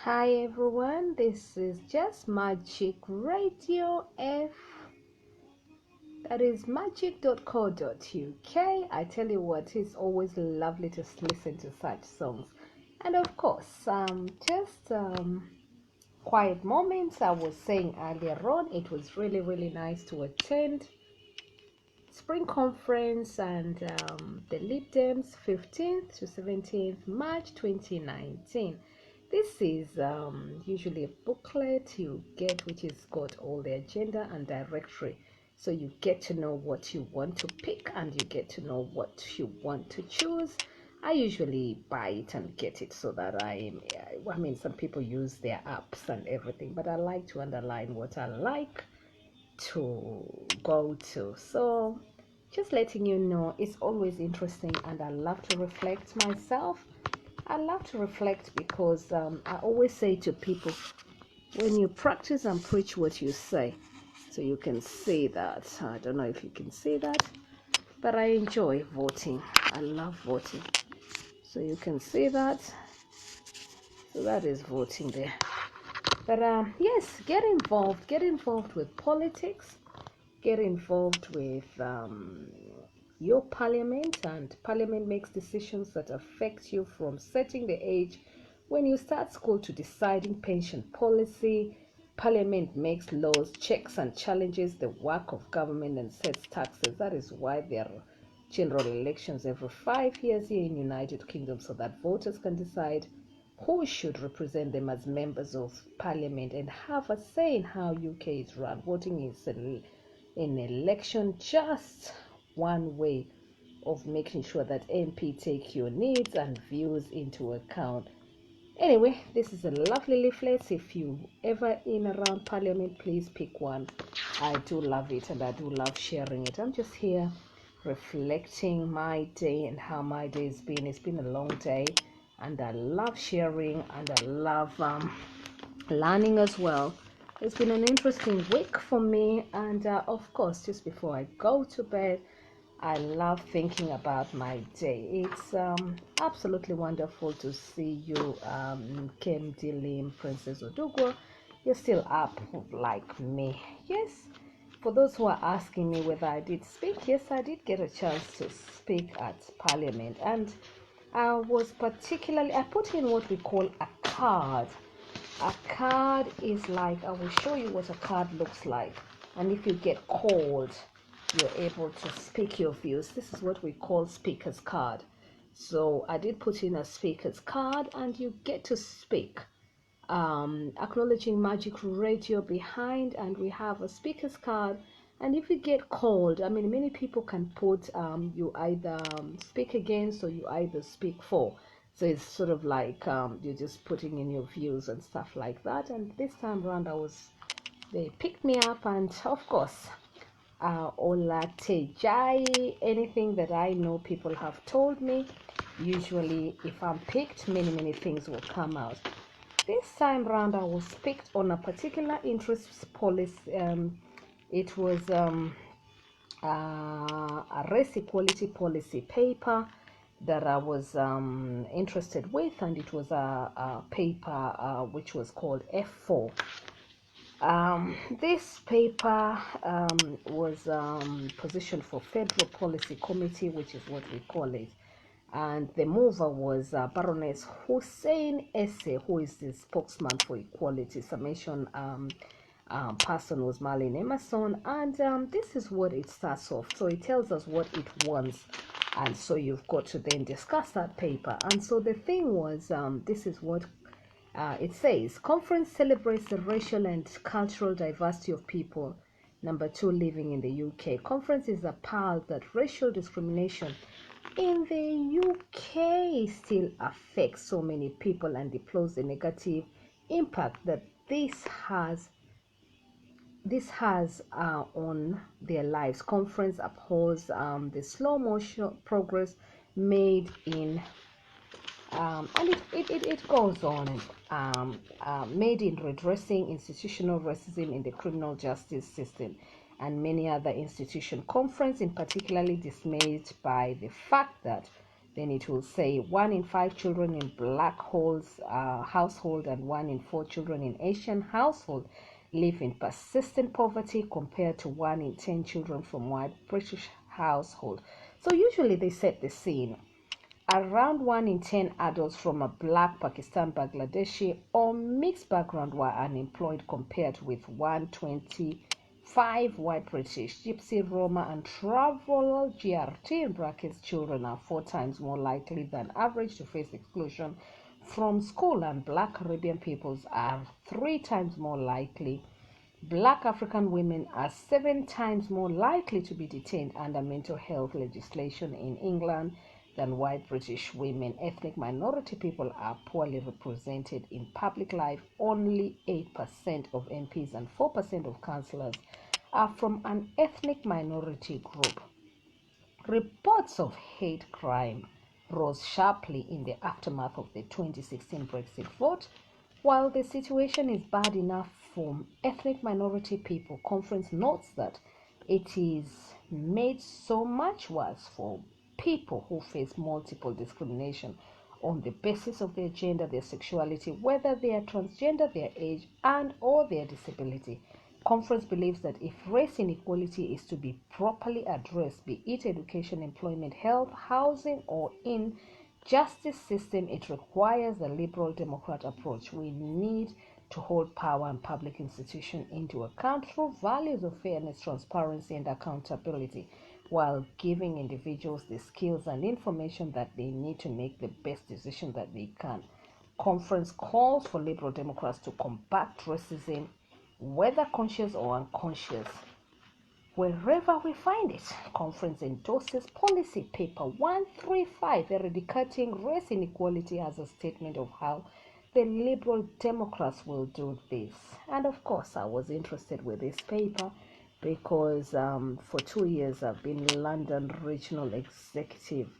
Hi everyone, this is just Magic Radio F. That is magic.co.uk. I tell you what, it's always lovely to listen to such songs. And of course, quiet moments. I was saying earlier on, it was really nice to attend Spring Conference and the Leap Dems 15th to 17th March 2019. This is usually a booklet you get which has got all the agenda and directory. So you get to know what you want to pick and you get to know what you want to choose. I usually buy it and get it so that I mean, some people use their apps and everything, but I like to underline what I like to go to. So just letting you know, it's always interesting and I love to reflect myself. I love to reflect because I always say to people, when you practice and preach what you say, so you can see that. I don't know if you can see that, but I enjoy voting. I love voting. So you can see that. So that is voting there. But yes, get involved with politics, get involved with your parliament, and parliament makes decisions that affect you from setting the age when you start school to deciding pension policy. Parliament makes laws, checks and challenges the work of government, and sets taxes. That is why there are general elections every 5 years here in United Kingdom, so that voters can decide who should represent them as members of parliament and have a say in how UK is run. Voting is an election, just one way of making sure that MP take your needs and views into account. Anyway, this is a lovely leaflet. If you ever in around parliament, please pick one. I do love it and I do love sharing it. I'm just here reflecting my day and how my day has been. It's been a long day and I love sharing and I love learning as well. It's been an interesting week for me, and of course, just before I go to bed, I love thinking about my day. It's absolutely wonderful to see you, Kim Dilim, Princess Odugo. You're still up like me. Yes, for those who are asking me whether I did speak, yes, I did get a chance to speak at Parliament, and I put in what we call a card. A card is like, I will show you what a card looks like, and if you get called, you're able to speak your views. This is what we call speaker's card. So I did put in a speaker's card and you get to speak, acknowledging Magic Radio behind, and we have a speaker's card. And if you get called, I mean, many people can put you either speak against or you either speak for. So it's sort of like you're just putting in your views and stuff like that. And this time around, they picked me up, and of course, Olatejai, anything that I know people have told me. Usually, if I'm picked, many things will come out. This time round, I was picked on a particular interest policy. It was a race equality policy paper that I was interested with, and it was a paper which was called F4. This paper was positioned for Federal Policy Committee, which is what we call it. And the mover was Baroness Hussein Esse, who is the spokesman for equality. Summation person was Marlene Emerson. And this is what it starts off. So it tells us what it wants. And so you've got to then discuss that paper. And so the thing was, this is what it says: conference celebrates the racial and cultural diversity of people. Number 2, living in the UK. Conference is appalled that racial discrimination in the UK still affects so many people and deplores the negative impact that this has on their lives. Conference upholds the slow motion progress made in and it goes on, made in redressing institutional racism in the criminal justice system and many other institutions. Conference in particularly dismayed by the fact that Then it will say 1 in 5 children in black household and 1 in 4 children in Asian household live in persistent poverty compared to 1 in 10 children from white British household. So usually they set the scene. Around 1 in 10 adults from a black, Pakistan, Bangladeshi or mixed background were unemployed compared with 125 white British, Gypsy, Roma and travel GRT in brackets children are 4 times more likely than average to face exclusion from school, and black Caribbean peoples are 3 times more likely. Black African women are 7 times more likely to be detained under mental health legislation in England than white British women. Ethnic minority people are poorly represented in public life. Only 8% of MPs and 4% of councillors are from an ethnic minority group. Reports of hate crime rose sharply in the aftermath of the 2016 Brexit vote. While the situation is bad enough for ethnic minority people, conference notes that it is made so much worse for people who face multiple discrimination on the basis of their gender, their sexuality, whether they are transgender, their age, and or their disability. Conference believes that if race inequality is to be properly addressed, be it education, employment, health, housing, or in justice system, it requires the liberal democrat approach. We need to hold power and public institutions into account through values of fairness, transparency, and accountability, while giving individuals the skills and information that they need to make the best decision that they can. Conference calls for liberal democrats to combat racism, whether conscious or unconscious, wherever we find it. Conference endorses policy paper 135, eradicating race inequality, as a statement of how the Liberal Democrats will do this. And of course, I was interested with this paper because for 2 years I've been London Regional Executive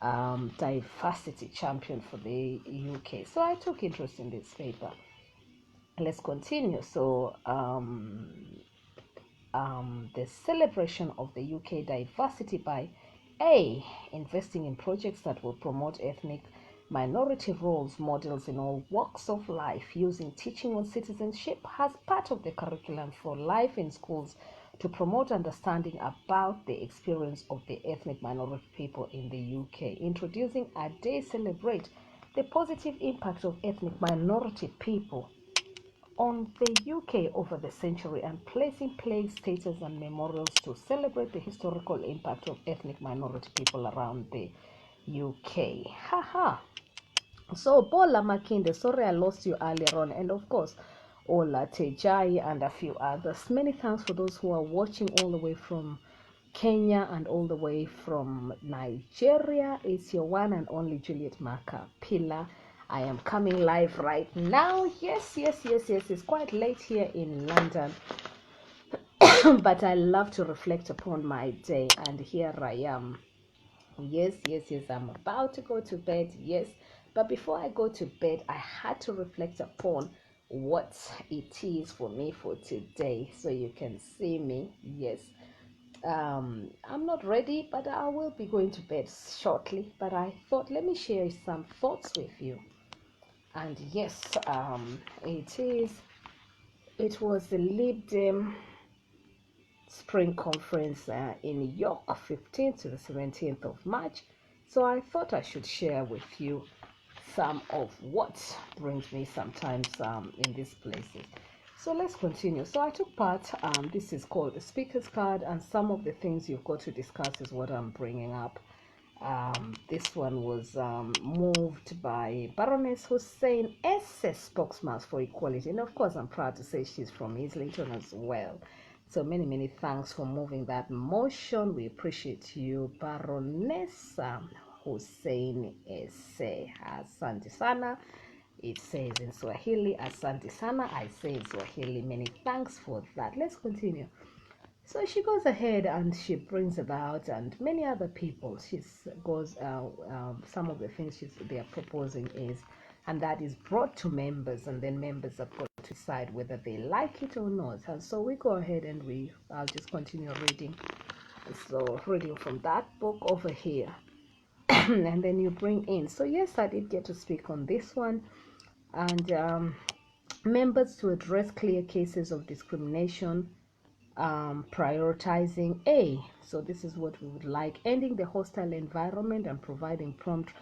Diversity Champion for the UK. So I took interest in this paper. Let's continue. So the celebration of the UK diversity by investing in projects that will promote ethnic minority roles models in all walks of life, using teaching on citizenship as part of the curriculum for life in schools to promote understanding about the experience of the ethnic minority people in the UK, introducing a day celebrate the positive impact of ethnic minority people on the UK over the century, and placing plaque status and memorials to celebrate the historical impact of ethnic minority people around the UK. Haha. So Bola Makinde, sorry I lost you earlier on, and of course Ola Tejai and a few others. Many thanks for those who are watching all the way from Kenya and all the way from Nigeria. It's your one and only Juliet Makapila. I am coming live right now. Yes. It's quite late here in London, but I love to reflect upon my day, and here I am. Yes, I'm about to go to bed. Yes, but before I go to bed, I had to reflect upon what it is for me for today, so you can see me. Yes, I'm not ready, but I will be going to bed shortly. But I thought, let me share some thoughts with you. And yes, it was the Lib Dem Spring Conference in York, 15th to the 17th of March. So I thought I should share with you some of what brings me sometimes in these places. So let's continue. So I took part, this is called the speaker's card, and some of the things you've got to discuss is what I'm bringing up. This one was moved by Baroness Hussein SS, spokesman for equality, and of course I'm proud to say she's from Islington as well. So many thanks for moving that motion. We appreciate you, Baroness Hussein SS. Asante sana. It says in Swahili, Asante sana. I say in Swahili, many thanks for that. Let's continue. So she goes ahead and she brings about, and many other people, some of the things they are proposing is, and that is brought to members, and then members are got to decide whether they like it or not. And so we go ahead and I'll just continue reading. So reading from that book over here. and then you bring in. So yes, I did get to speak on this one. And members to address clear cases of discrimination, prioritizing A. So this is what we would like: ending the hostile environment and providing prompt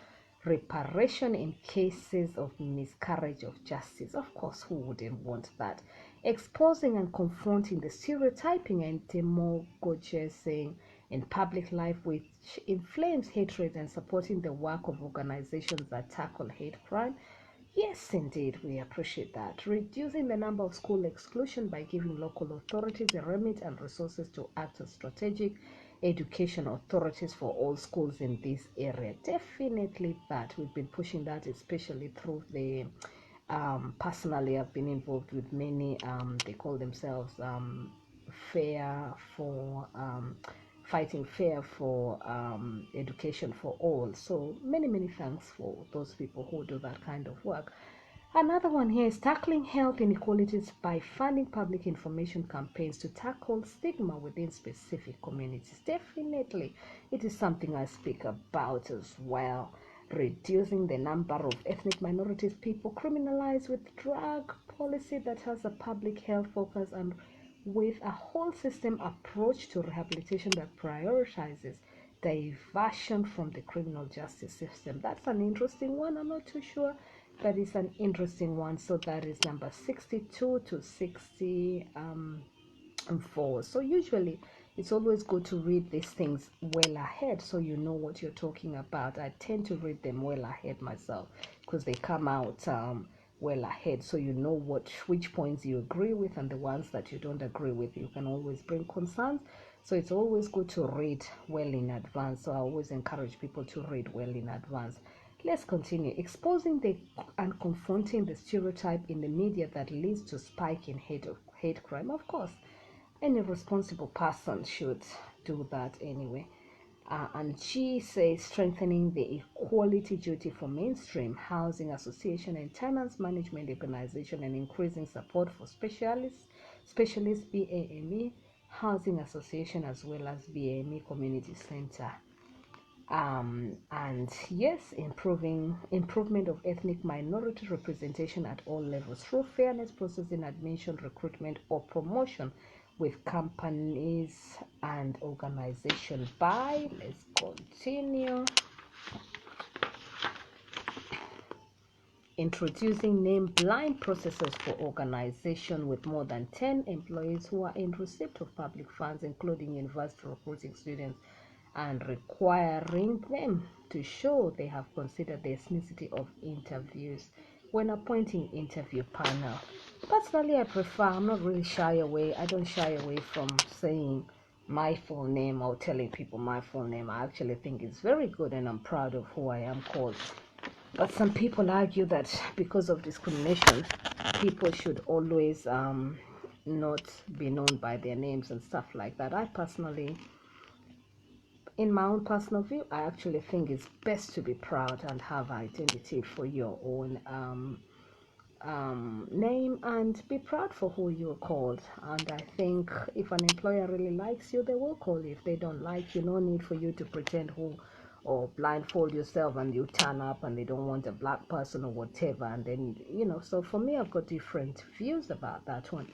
reparation in cases of miscarriage of justice. Of course, who wouldn't want that? Exposing and confronting the stereotyping and demagogizing in public life which inflames hatred, and supporting the work of organizations that tackle hate crime. Yes, indeed, we appreciate that. Reducing the number of school exclusion by giving local authorities a remit and resources to act as strategic education authorities for all schools in this area. Definitely that. We've been pushing that, especially through the personally I've been involved with many they call themselves fair for fighting fair for education for all. So many thanks for those people who do that kind of work. Another one here is tackling health inequalities by funding public information campaigns to tackle stigma within specific communities. Definitely, it is something I speak about as well. Reducing the number of ethnic minorities people criminalized with drug policy that has a public health focus, and with a whole system approach to rehabilitation that prioritizes diversion from the criminal justice system. That's an interesting one. I'm not too sure, but it's an interesting one. So that is number 62 to 64. So usually it's always good to read these things well ahead so you know what you're talking about. I tend to read them well ahead myself because they come out well ahead, so you know which points you agree with and the ones that you don't agree with. You can always bring concerns, so it's always good to read well in advance. So I always encourage people to read well in advance. Let's continue. Exposing and confronting the stereotype in the media that leads to spike in hate crime. Of course, any responsible person should do that anyway. And G says strengthening the equality duty for mainstream housing association and tenants management organization, and increasing support for specialist BAME housing association as well as BAME community center. And yes, improvement of ethnic minority representation at all levels through fairness process in admission, recruitment, or promotion with companies and organization. By let's continue. Introducing name blind processes for organization with more than 10 employees who are in receipt of public funds, including university recruiting students, and requiring them to show they have considered the ethnicity of interviews when appointing interview panel. Personally, I'm not really shy away. I don't shy away from saying my full name or telling people my full name. I actually think it's very good and I'm proud of who I am called. But some people argue that because of discrimination, people should always not be known by their names and stuff like that. I personally, in my own personal view, I actually think it's best to be proud and have identity for your own name and be proud for who you're called. And I think if an employer really likes you, they will call you. If they don't like you, no need for you to pretend who or blindfold yourself and you turn up and they don't want a black person or whatever. And then, so for me, I've got different views about that one.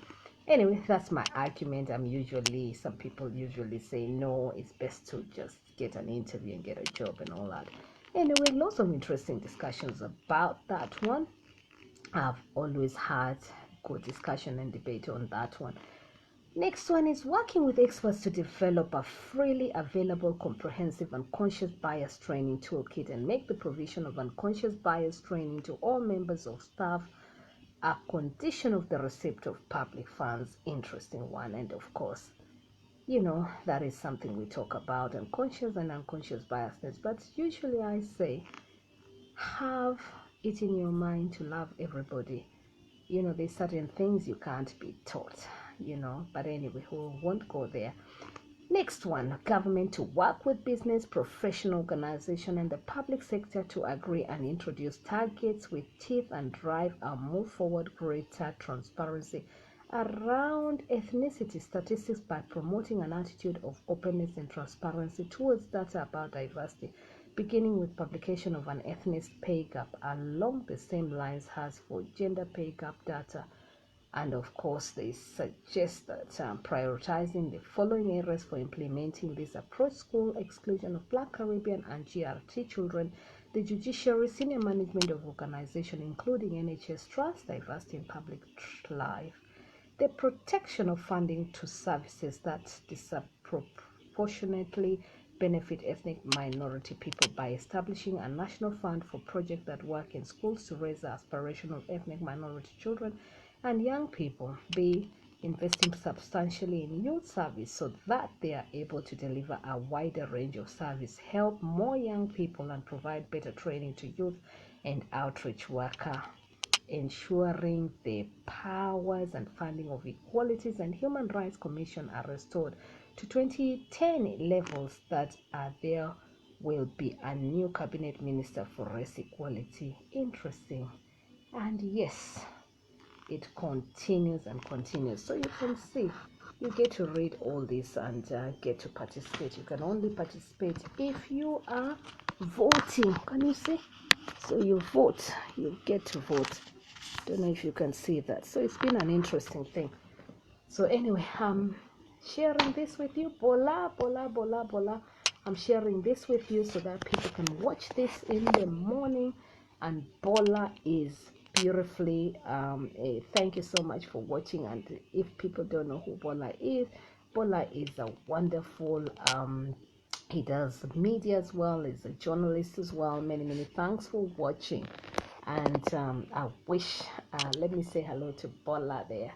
Anyway, that's my argument. Some people usually say no, it's best to just get an interview and get a job and all that. Anyway, lots of interesting discussions about that one. I've always had good discussion and debate on that one. Next one is working with experts to develop a freely available, comprehensive unconscious bias training toolkit and make the provision of unconscious bias training to all members of staff a condition of the receipt of public funds. Interesting one. And of course, that is something we talk about, unconscious and unconscious biasness. But usually I say, have it in your mind to love everybody. There's certain things you can't be taught, but anyway, we won't go there. Next one, government to work with business, professional organization, and the public sector to agree and introduce targets with teeth and drive a move forward greater transparency around ethnicity statistics by promoting an attitude of openness and transparency towards data about diversity, beginning with publication of an ethnic pay gap along the same lines as for gender pay gap data. And of course, they suggest that prioritizing the following areas for implementing this approach: school exclusion of Black, Caribbean, and GRT children, the judiciary, senior management of organization, including NHS Trust, diversity in public life, the protection of funding to services that disproportionately benefit ethnic minority people by establishing a national fund for projects that work in schools to raise the aspiration of ethnic minority children and young people. B, investing substantially in youth service so that they are able to deliver a wider range of service, help more young people, and provide better training to youth and outreach worker, ensuring the powers and funding of Equalities and Human Rights Commission are restored to 2010 levels. That there will be a new cabinet minister for race equality. Interesting. And yes, it continues and continues. So you can see, you get to read all this and get to participate. You can only participate if you are voting. Can you see? So you vote, you get to vote. Don't know if you can see that. So it's been an interesting thing. So anyway, I'm sharing this with you. Bola. I'm sharing this with you so that people can watch this in the morning. And Bola is beautifully thank you so much for watching. And if people don't know who Bola is a wonderful he does media as well, he's a journalist as well. Many thanks for watching. And I wish let me say hello to Bola there.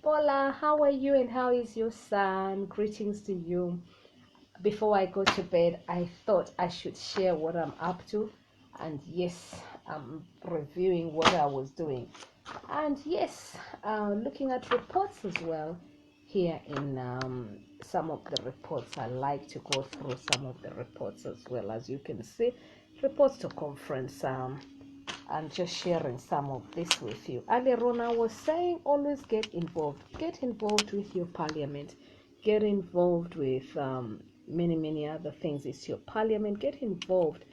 Bola, how are you and how is your son? Greetings to you. Before I go to bed, I thought I should share what I'm up to. And yes, I'm reviewing what I was doing. And yes, looking at reports as well. Here in some of the reports, I like to go through some of the reports as well. As you can see, reports to conference. And just sharing some of this with you. Earlier on, I was saying always get involved with your parliament, get involved with many other things. It's your parliament. Get involved.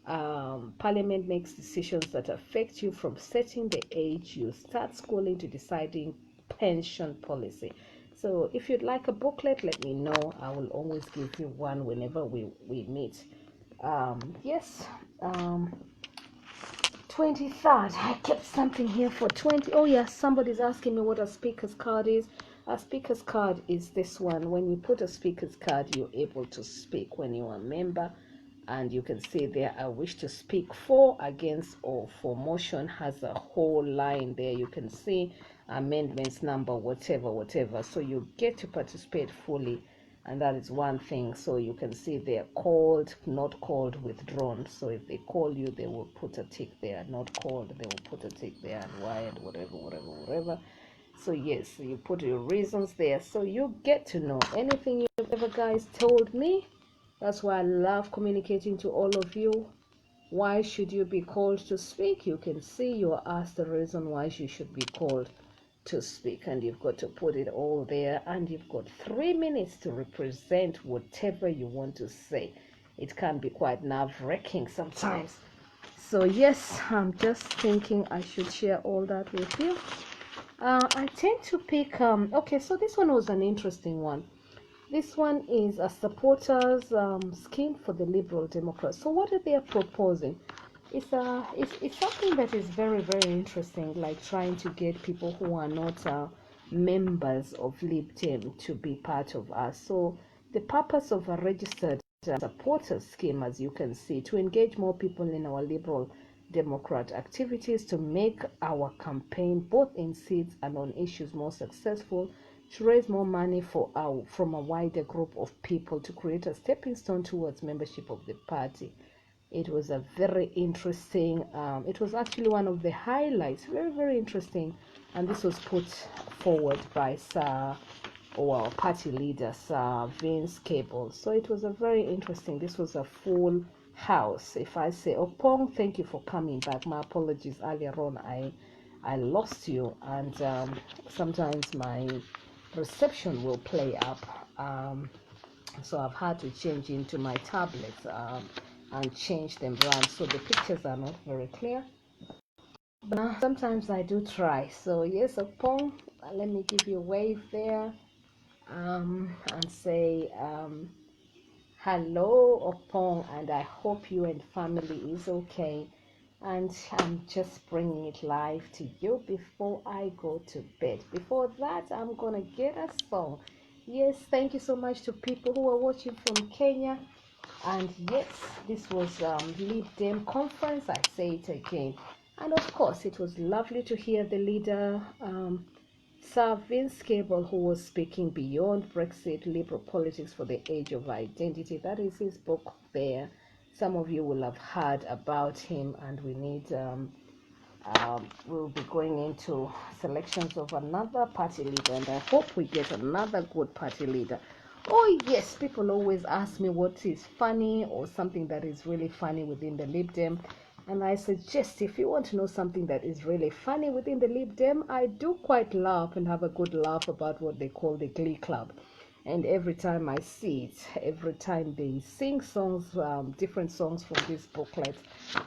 Parliament makes decisions that affect you, from setting the age you start schooling to deciding pension policy. So if you'd like a booklet, let me know. I will always give you one whenever we meet. Yes. 23rd, I kept something here for 20. Oh yes, somebody's asking me what a speaker's card is. A speaker's card is this one. When you put a speaker's card, you're able to speak when you're a member. And you can see there, I wish to speak for, against, or for motion. Has a whole line there. You can see amendments, number, whatever. So you get to participate fully. And that is one thing. So you can see they're called, not called, withdrawn. So if they call you, they will put a tick there. Not called, they will put a tick there, and why, and whatever. So yes, so you put your reasons there. So you get to know anything you've ever guys told me. That's why I love communicating to all of you. Why should you be called to speak? You can see you are asked the reason why you should be called to speak, and you've got to put it all there, and you've got 3 minutes to represent whatever you want to say. It can be quite nerve-wracking sometimes. So yes, I'm just thinking I should share all that with you. I tend to pick okay, so this one was an interesting one. This one is a supporters scheme for the Liberal Democrats. So what are they proposing? It's something that is very interesting, like trying to get people who are not members of Lib Dem to be part of us. So the purpose of a registered supporters scheme, as you can see, to engage more people in our Liberal Democrat activities, to make our campaign both in seats and on issues more successful, to raise more money from a wider group of people, to create a stepping stone towards membership of the party. It was a very interesting, it was actually one of the highlights, very interesting, and this was put forward by our party leader, Sir Vince Cable. So it was a very interesting, this was a full house. If I say, Opong, thank you for coming back. My apologies, earlier on I lost you, and sometimes my reception will play up. So I've had to change into my tablet and change them around, so the pictures are not very clear. But sometimes I do try. So yes, Opong, let me give you a wave there and say hello, Opong, and I hope you and family is okay. And I'm just bringing it live to you before I go to bed. Before that, I'm gonna get a song. Yes, thank you so much to people who are watching from Kenya. And yes, this was Lead Dem Conference. I say it again. And of course, it was lovely to hear the leader, Sir Vince Cable, who was speaking Beyond Brexit, Liberal Politics for the Age of Identity. That is his book there. Some of you will have heard about him, and we'll be going into selections of another party leader, and I hope we get another good party leader. Oh yes, people always ask me what is funny or something that is really funny within the Lib Dem, and I suggest if you want to know something that is really funny within the Lib Dem, I do quite laugh and have a good laugh about what they call the Glee Club. And every time I see it, every time they sing songs, different songs from this booklet,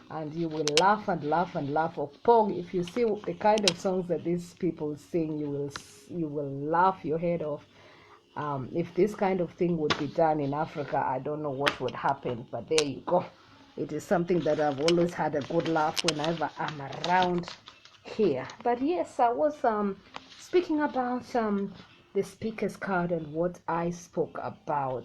and you will laugh and laugh and laugh. Opong, if you see the kind of songs that these people sing, you will laugh your head off. If this kind of thing would be done in Africa, I don't know what would happen, but there you go. It is something that I've always had a good laugh whenever I'm around here. But yes, I was speaking about the speaker's card and what I spoke about.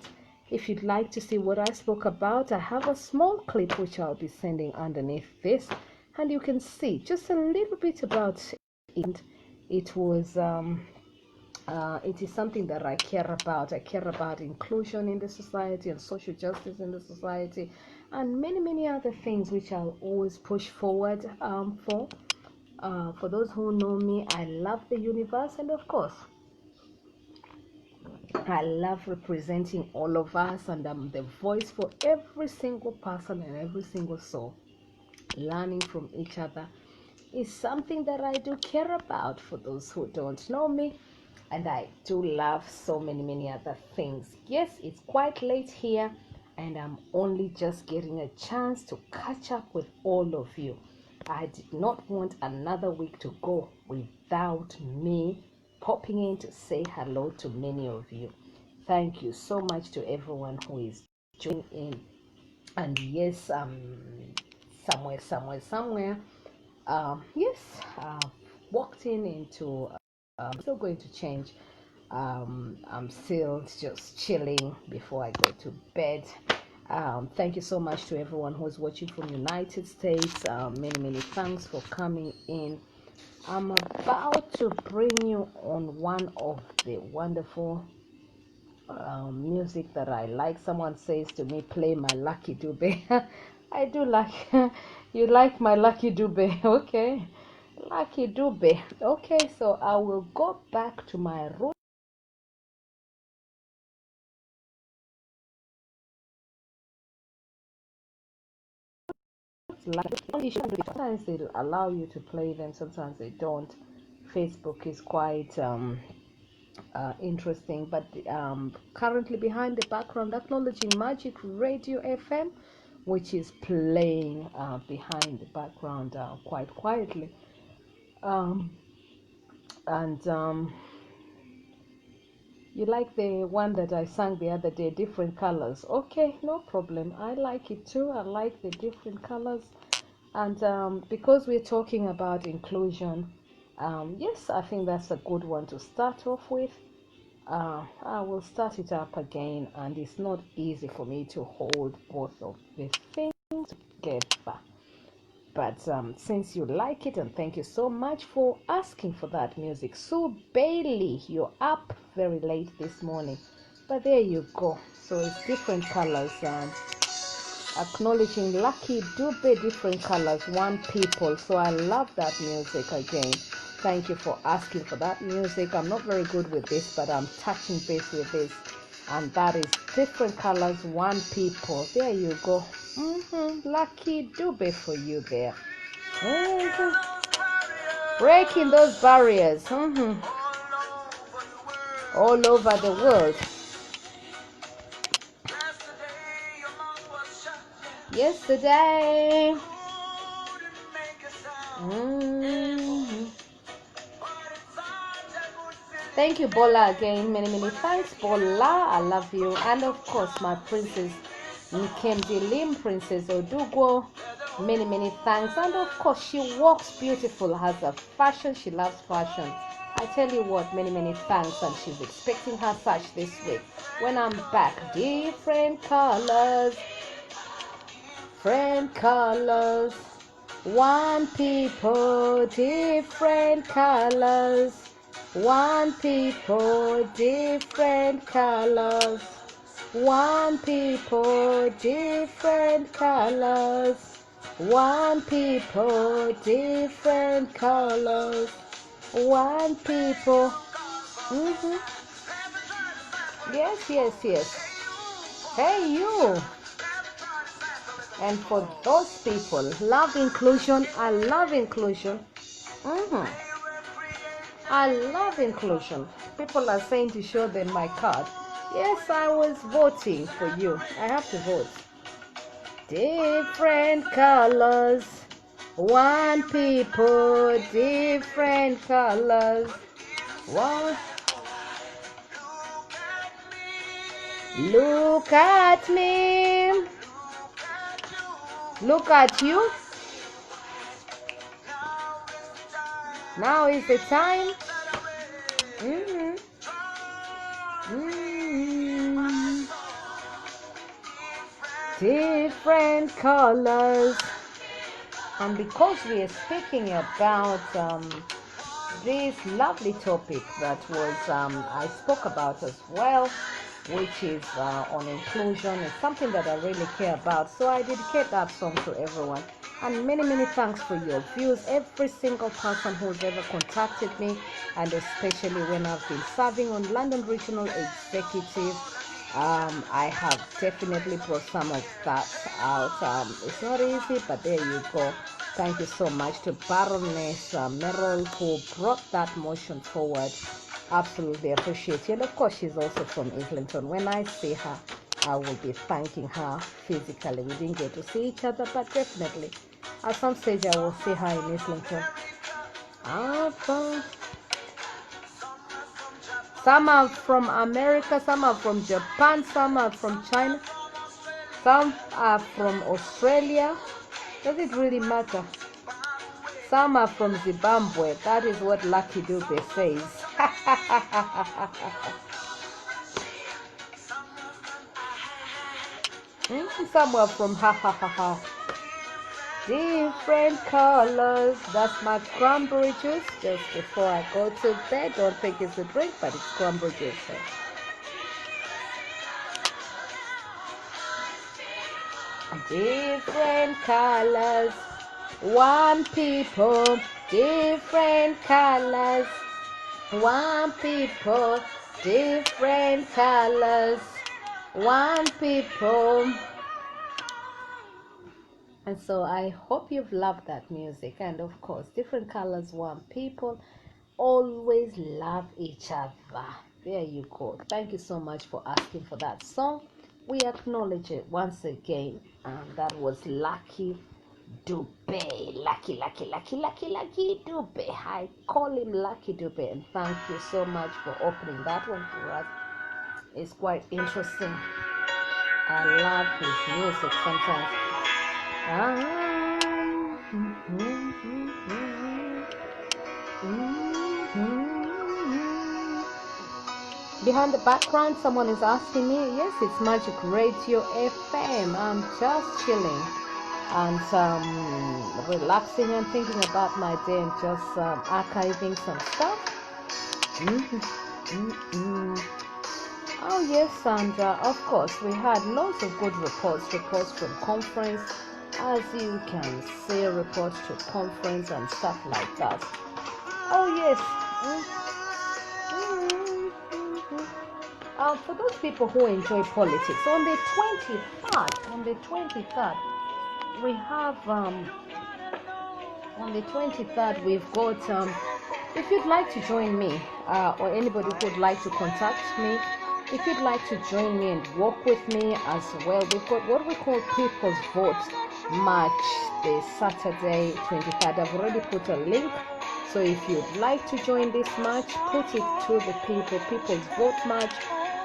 If you'd like to see what I spoke about, I have a small clip which I'll be sending underneath this, and you can see just a little bit about it. It was it is something that I care about. I care about inclusion in the society and social justice in the society, and many other things which I'll always push forward for. For those who know me, I love the universe, and of course, I love representing all of us, and I'm the voice for every single person and every single soul. Learning from each other is something that I do care about. For those who don't know me, and I do love so many other things. Yes, it's quite late here, and I'm only just getting a chance to catch up with all of you. I did not want another week to go without me popping in to say hello to many of you. Thank you so much to everyone who is joining in. And yes, somewhere, yes, walked in into, I'm still going to change. I'm still just chilling before I go to bed. Thank you so much to everyone who's watching from United States. Many thanks for coming in. I'm about to bring you on one of the wonderful music that I like. Someone says to me, play my Lucky Dube. I do like, you like my Lucky Dube. Okay, Lucky Dube. Okay, so I will go back to my room. Sometimes they allow you to play them, sometimes they don't. Facebook is quite interesting, but currently behind the background, acknowledging Magic Radio FM, which is playing behind the background quite quietly. And you like the one that I sang the other day, different colors? Okay, no problem. I like it too. I like the different colors. And because we're talking about inclusion, yes, I think that's a good one to start off with. I will start it up again, and it's not easy for me to hold both of the things together. But since you like it, and thank you so much for asking for that music. Sue Bailey, you're up very late this morning, but there you go. So it's different colors, and acknowledging Lucky Dube, different colors, one people. So I love that music again. Thank you for asking for that music. I'm not very good with this, but I'm touching base with this, and that is different colors, one people. There you go. Lucky Dube for you there. breaking those barriers all over the world. Yesterday. Thank you, Bola, again. Many, many thanks, Bola. I love you. And of course, my princess, Nkemdi Lim, Princess Odugo. Many, many thanks. And of course, she walks beautiful, has a fashion. She loves fashion. I tell you what, many, many thanks. And she's expecting her such this week. When I'm back, different colors. Different colors. One people, different colors. One people, different colors. One people, different colors. One people, different colors. One people. Yes, yes, yes. Hey, you. And for those people, love inclusion. I love inclusion. I love inclusion. People are saying to show them my card. Yes, I was voting for you. I have to vote. Different colors. One people, different colors. One. Look at me. Look at you. Now is the time. Different colors. And because we are speaking about this lovely topic that was I spoke about as well, which is on inclusion, is something that I really care about. So I dedicate that song to everyone. And many, many thanks for your views. Every single person who's ever contacted me, and especially when I've been serving on London Regional Executive, I have definitely brought some of that out. It's not easy, but there you go. Thank you so much to Baroness Merrill, who brought that motion forward. Absolutely appreciate you. And of course, she's also from Islington. When I see her, I will be thanking her physically. We didn't get to see each other, but definitely at some stage I will see her in Islington. Some are from America, some are from Japan, some are from China, some are from Australia. Does it really matter? Some are from Zimbabwe. That is what Lucky Dube says. Some are from ha ha ha ha. Different colors. That's my cranberry juice just before I go to bed. Don't think it's a drink, but it's cranberry juice. Different colors. One people. Different colors. One people. Different colors. One people. And so I hope you've loved that music. And of course, different colors, one people, always love each other. There you go. Thank you so much for asking for that song. We acknowledge it once again. And that was Lucky Dube. Lucky Dube. I call him Lucky Dube. And thank you so much for opening that one for us. It's quite interesting. I love his music sometimes. Behind the background, someone is asking me. Yes, it's Magic Radio FM. I'm just chilling and relaxing and thinking about my day and just archiving some stuff. Oh yes, and of course we had lots of good reports from conference, as you can see, reports to conference and stuff like that. Oh yes. For those people who enjoy politics, on the 23rd, we have On the 23rd, we've got, if you'd like to join me, or anybody who would like to contact me, if you'd like to join me and walk with me as well, we've got what we call People's Vote March, the Saturday 23rd. I've already put a link. So if you'd like to join this march, put it to the People's Vote March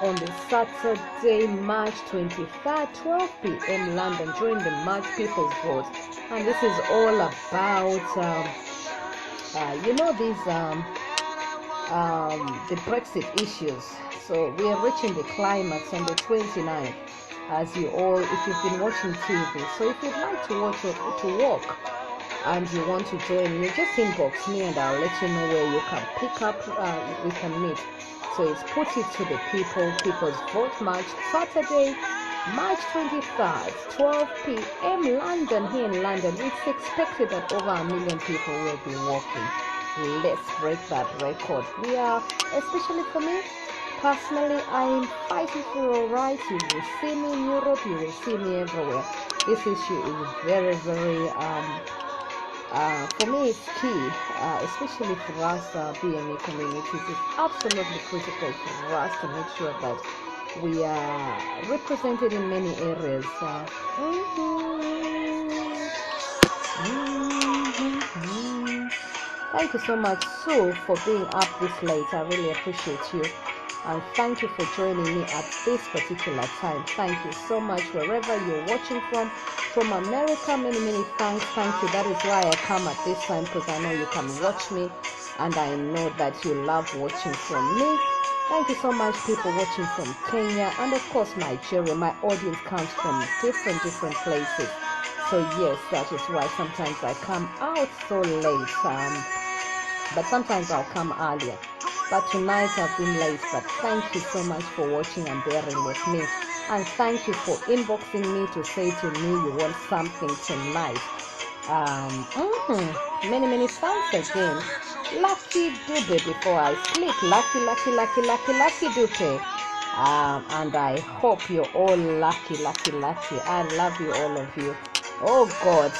on the Saturday, March 23rd, 12 p.m. London. Join the March People's Vote. And this is all about, the Brexit issues. So we are reaching the climax on the 29th, as you all, if you've been watching TV. So if you'd like to watch or to walk, and you want to join me, just inbox me and I'll let you know where you can pick up, we can meet. So it's Put It to the People's Vote March, Saturday, March 23rd, 12 p.m. London, here in London. It's expected that over 1 million people will be walking. Let's break that record. We are, especially for me, personally, I'm fighting for your rights. You will see me in Europe, you will see me everywhere. This issue is very, very, for me, it's key, especially for us BME communities. It's absolutely critical for us to make sure that we are represented in many areas. Thank you so much, Sue, for being up this late. I really appreciate you. And thank you for joining me at this particular time. Thank you so much, wherever you're watching from America. Many, many thanks. Thank you. That is why I come at this time, because I know you can watch me, and I know that you love watching from me. Thank you so much, people watching from Kenya, and of course Nigeria. My audience comes from different places. So yes, that is why sometimes I come out so late. But sometimes I'll come earlier. But tonight I've been late. But thank you so much for watching and bearing with me. And thank you for inboxing me to say to me you want something tonight. Many, many thanks again. Lucky Dube before I sleep. Lucky Dube. And I hope you're all lucky. I love you, all of you. Oh God.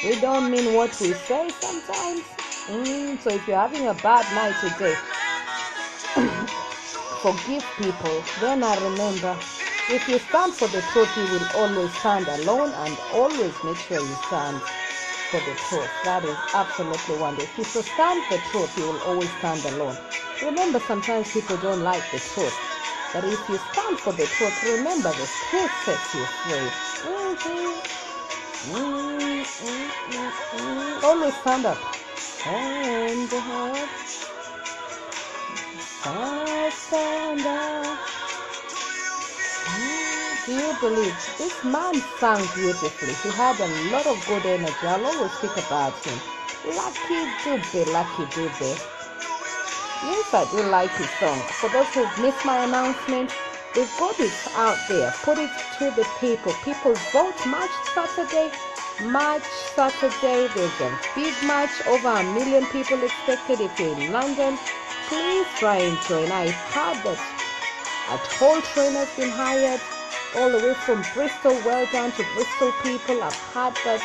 We don't mean what we say sometimes. So if you're having a bad night today, forgive people. Then I remember, if you stand for the truth, you will always stand alone, and always make sure you stand for the truth. That is absolutely wonderful. If you stand for the truth, you will always stand alone. Remember, sometimes people don't like the truth. But if you stand for the truth, remember the truth sets you free. Always stand up. And stand up. Do you believe this man sang beautifully? He had a lot of good energy. I'll always speak about him. Lucky Dube. Yes, I do like his song. For those who've missed my announcement, we've got it out there. Put it to the people. People's Vote March Saturday. There's a big march. Over 1 million people expected. If you're in London, please try and join. I've heard that a whole train has been hired all the way from Bristol. Well done to Bristol people. I've heard that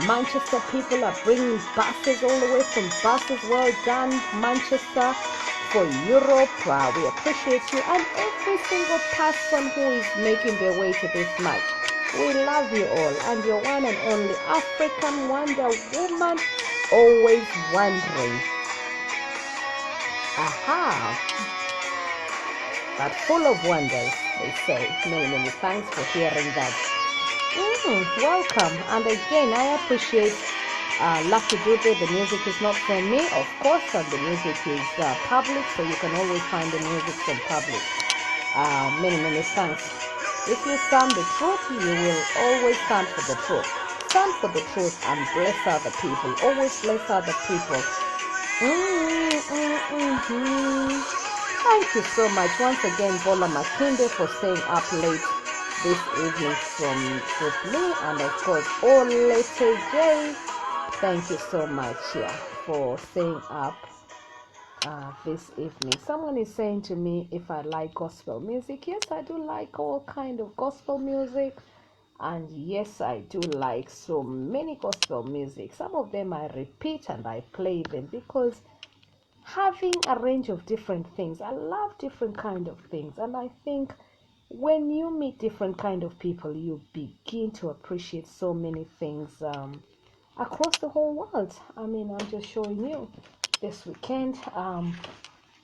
Manchester people are bringing buses all the way from buses. Well done, Manchester, for Europe. We appreciate you, and every single person who is making their way to this match. We love you all, and your one and only African Wonder Woman, always wondering. Aha! But full of wonders, they say. Many, many thanks for hearing that. Welcome. And again, I appreciate Lucky Dube. The music is not from me, of course, and the music is public, so you can always find the music from public. Many, many thanks. If you stand the truth, you will always stand for the truth. Stand for the truth and bless other people. Always bless other people. Thank you so much once again, Bola Makinde, for staying up late this evening with me, and of course Olete J. Thank you so much for staying up this evening. Someone is saying to me if I like gospel music. Yes, I do like all kind of gospel music. And yes, I do like so many gospel music. Some of them I repeat and I play them because having a range of different things, I love different kind of things, and I think when you meet different kind of people, you begin to appreciate so many things across the whole world. I mean, I'm just showing you this weekend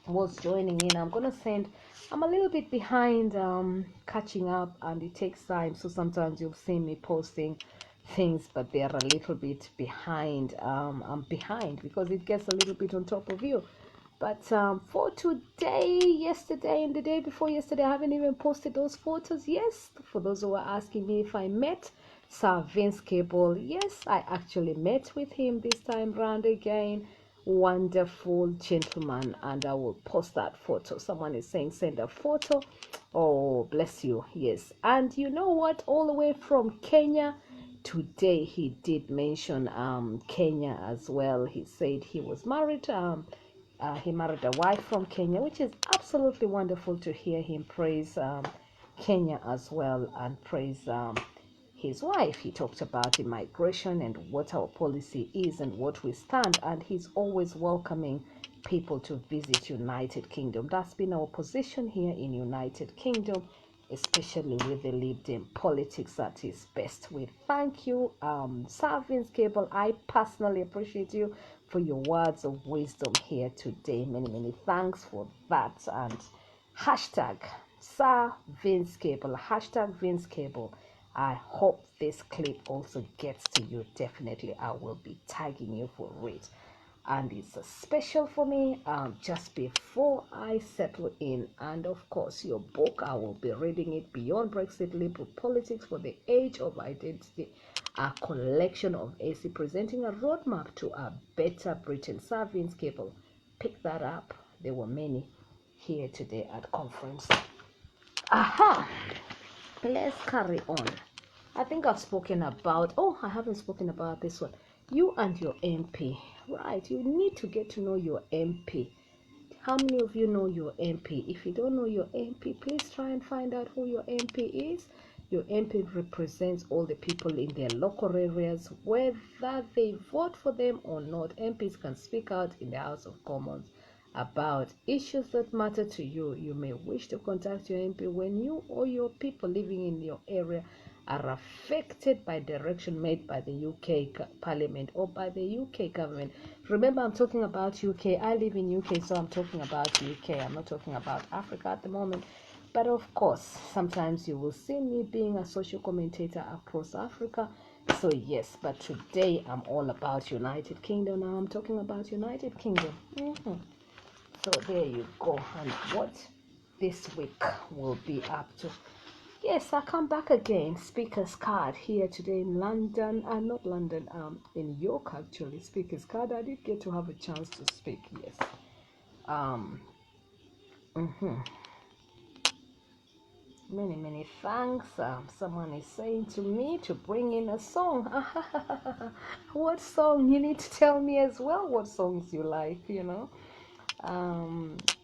was joining in. I'm a little bit behind catching up, and it takes time, so sometimes you'll see me posting things, but they're a little bit behind. I'm behind because it gets a little bit on top of you. But for today, yesterday, and the day before yesterday, I haven't even posted those photos. Yes, for those who are asking me if I met Sir Vince Cable, yes, I actually met with him this time round again. Wonderful gentleman, and I will post that photo. Someone is saying send a photo. Oh, bless you. Yes, and you know what? All the way from Kenya. Today he did mention Kenya as well. He said he was married. He married a wife from Kenya, which is absolutely wonderful to hear him praise Kenya as well, and praise his wife. He talked about immigration and what our policy is and what we stand, and he's always welcoming people to visit United Kingdom. That's been our position here in United Kingdom, especially with the Lib Dem politics that is best. We thank you, Sir Vince Cable. I personally appreciate you for your words of wisdom here today. Many thanks for that. And hashtag Sir Vince Cable, hashtag Vince Cable. I hope this clip also gets to you. Definitely I will be tagging you for it, and it's a special for me just before I settle in. And of course your book, I will be reading it, Beyond Brexit, Liberal Politics for the Age of Identity, a collection of AC presenting a roadmap to a better Britain. Sir Vince Cable, pick that up. There were many here today at conference. Aha, let's carry on. I think I've spoken about, I haven't spoken about this one. You and your MP, right? You need to get to know your MP. How many of you know your MP? If you don't know your MP, please try and find out who your MP is. Your MP represents all the people in their local areas, whether they vote for them or not. MPs can speak out in the House of Commons about issues that matter to you. You may wish to contact your MP when you or your people living in your area are affected by direction made by the UK Parliament or by the UK government. Remember, I'm talking about UK. I live in UK, so I'm talking about UK. I'm not talking about Africa at the moment. But of course, sometimes you will see me being a social commentator across Africa. So yes, but today I'm all about United Kingdom. Now I'm talking about United Kingdom. So there you go. And what this week will be up to. Yes, I come back again. Speaker's card here today in London. Not London, in York actually. Speaker's card. I did get to have a chance to speak. Yes. Many thanks. Someone is saying to me to bring in a song. What song? You need to tell me as well what songs you like, you know.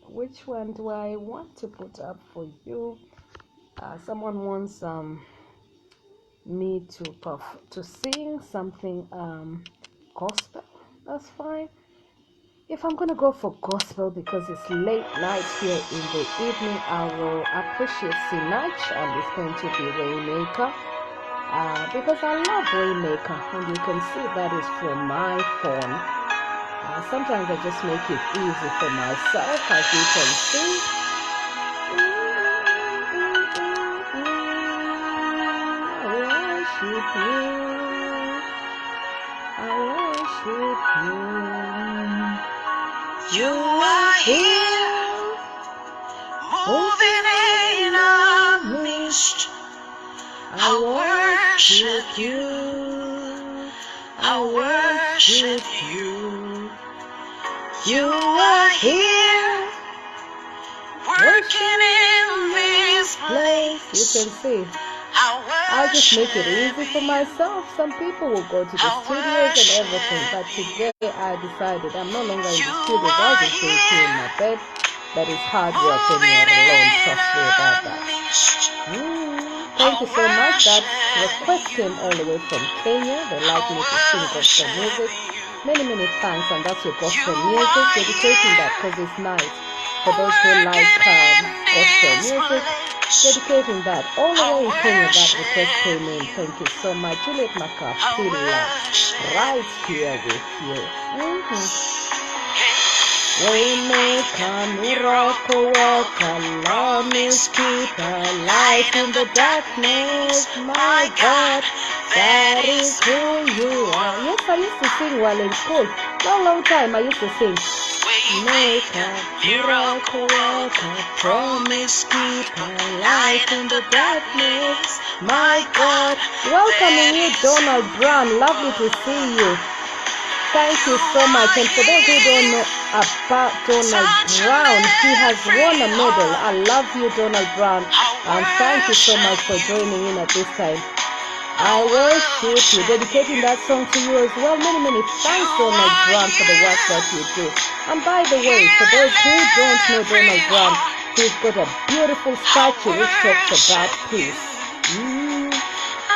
Which one do I want to put up for you? Someone wants me to sing something gospel. That's fine. If I'm gonna go for gospel because it's late night here in the evening, I will appreciate Sinach, and it's going to be Waymaker, because I love Waymaker, and you can see that is from my phone. Sometimes I just make it easy for myself, as you can see. You are here, moving in our midst. I worship you, I worship you. You are here, working in this place. You can see. I'll just make it easy for myself. Some people will go to the studios and everything, but today I decided I'm no longer in the studios. I'll just do it here in my bed. That is hard work when you're alone. Trust me about that. Thank you so much. That request came all the way from Kenya. They like me to sing gospel music. Many thanks, and that's your gospel music. Dedicating that because it's nice for those who like gospel music. Dedicating that all the way in Kenya. That request came in. Thank you so much, Juliet Makapila, right here with you. Waymaker, miracle worker, promise keeper, light in the darkness, my God, that is who you are. Yes, I used to sing while in school. Long time I used to sing. Waymaker, miracle worker, promise keeper, light in the darkness, my God. Welcoming you, Donald Brown. Lovely to see you. Thank you so much. And for those who don't know about Donald Brown, he has won a medal. I love you, Donald Brown. And thank you so much for joining in at this time. I worship you. Dedicating that song to you as well. Many thanks, Donald Brown, for the work that you do. And by the way, for those who don't know Donald Brown, he's got a beautiful statue which talks about peace.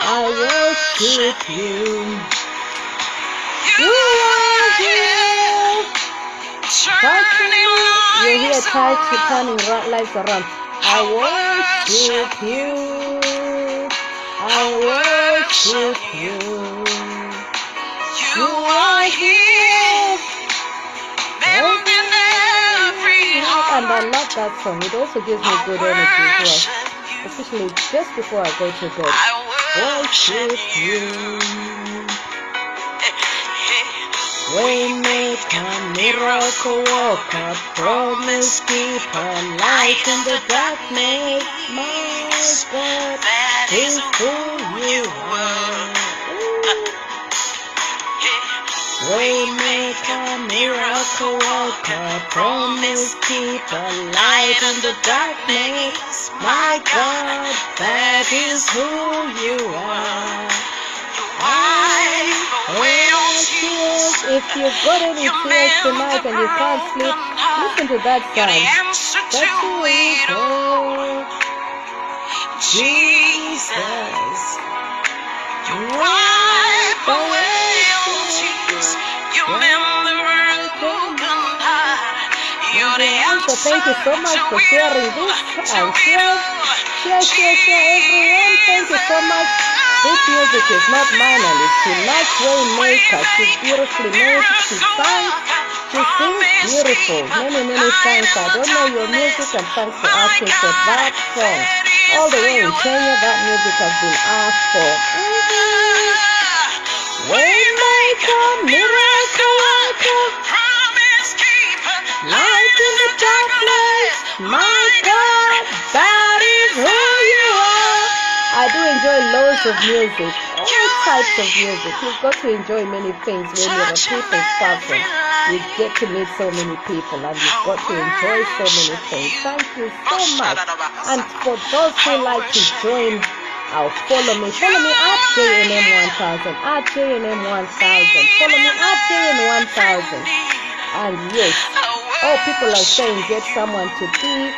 I worship you. You are here, you're here turning lives around. I worship you. I worship you. You are here, mending every heart. And I love that song. It also gives me good energy as well, especially just before I go to bed. I worship you. Waymaker, miracle worker, promise keeper, light in the darkness, my God, that is who you are. Waymaker, miracle worker, promise keeper, light in the darkness, my God, that is who you are. If you've got any tears tonight and you can't sleep, listen to that song. That's who we go. Jesus, you wipe away all tears. You mend the broken heart. You're the answer. Thank you so much for sharing this and share everyone. Thank you so much. This music is not mine, and it's tonight's Waymaker. She's beautifully made. She sings beautiful. Many thanks. I don't know your music, and thanks for asking for that song. All the way in Kenya, that music has been asked for. Waymaker, miracle worker, promise keeper, light in the darkness, my God, that is who you are. I do enjoy loads of music, all types of music. You've got to enjoy many things when you're a people's person. You get to meet so many people, and you've got to enjoy so many things. Thank you so much. And for those who like to join, follow me at JNM1000, at JNM1000. Follow me at JN1000. And yes, people are saying get someone to be.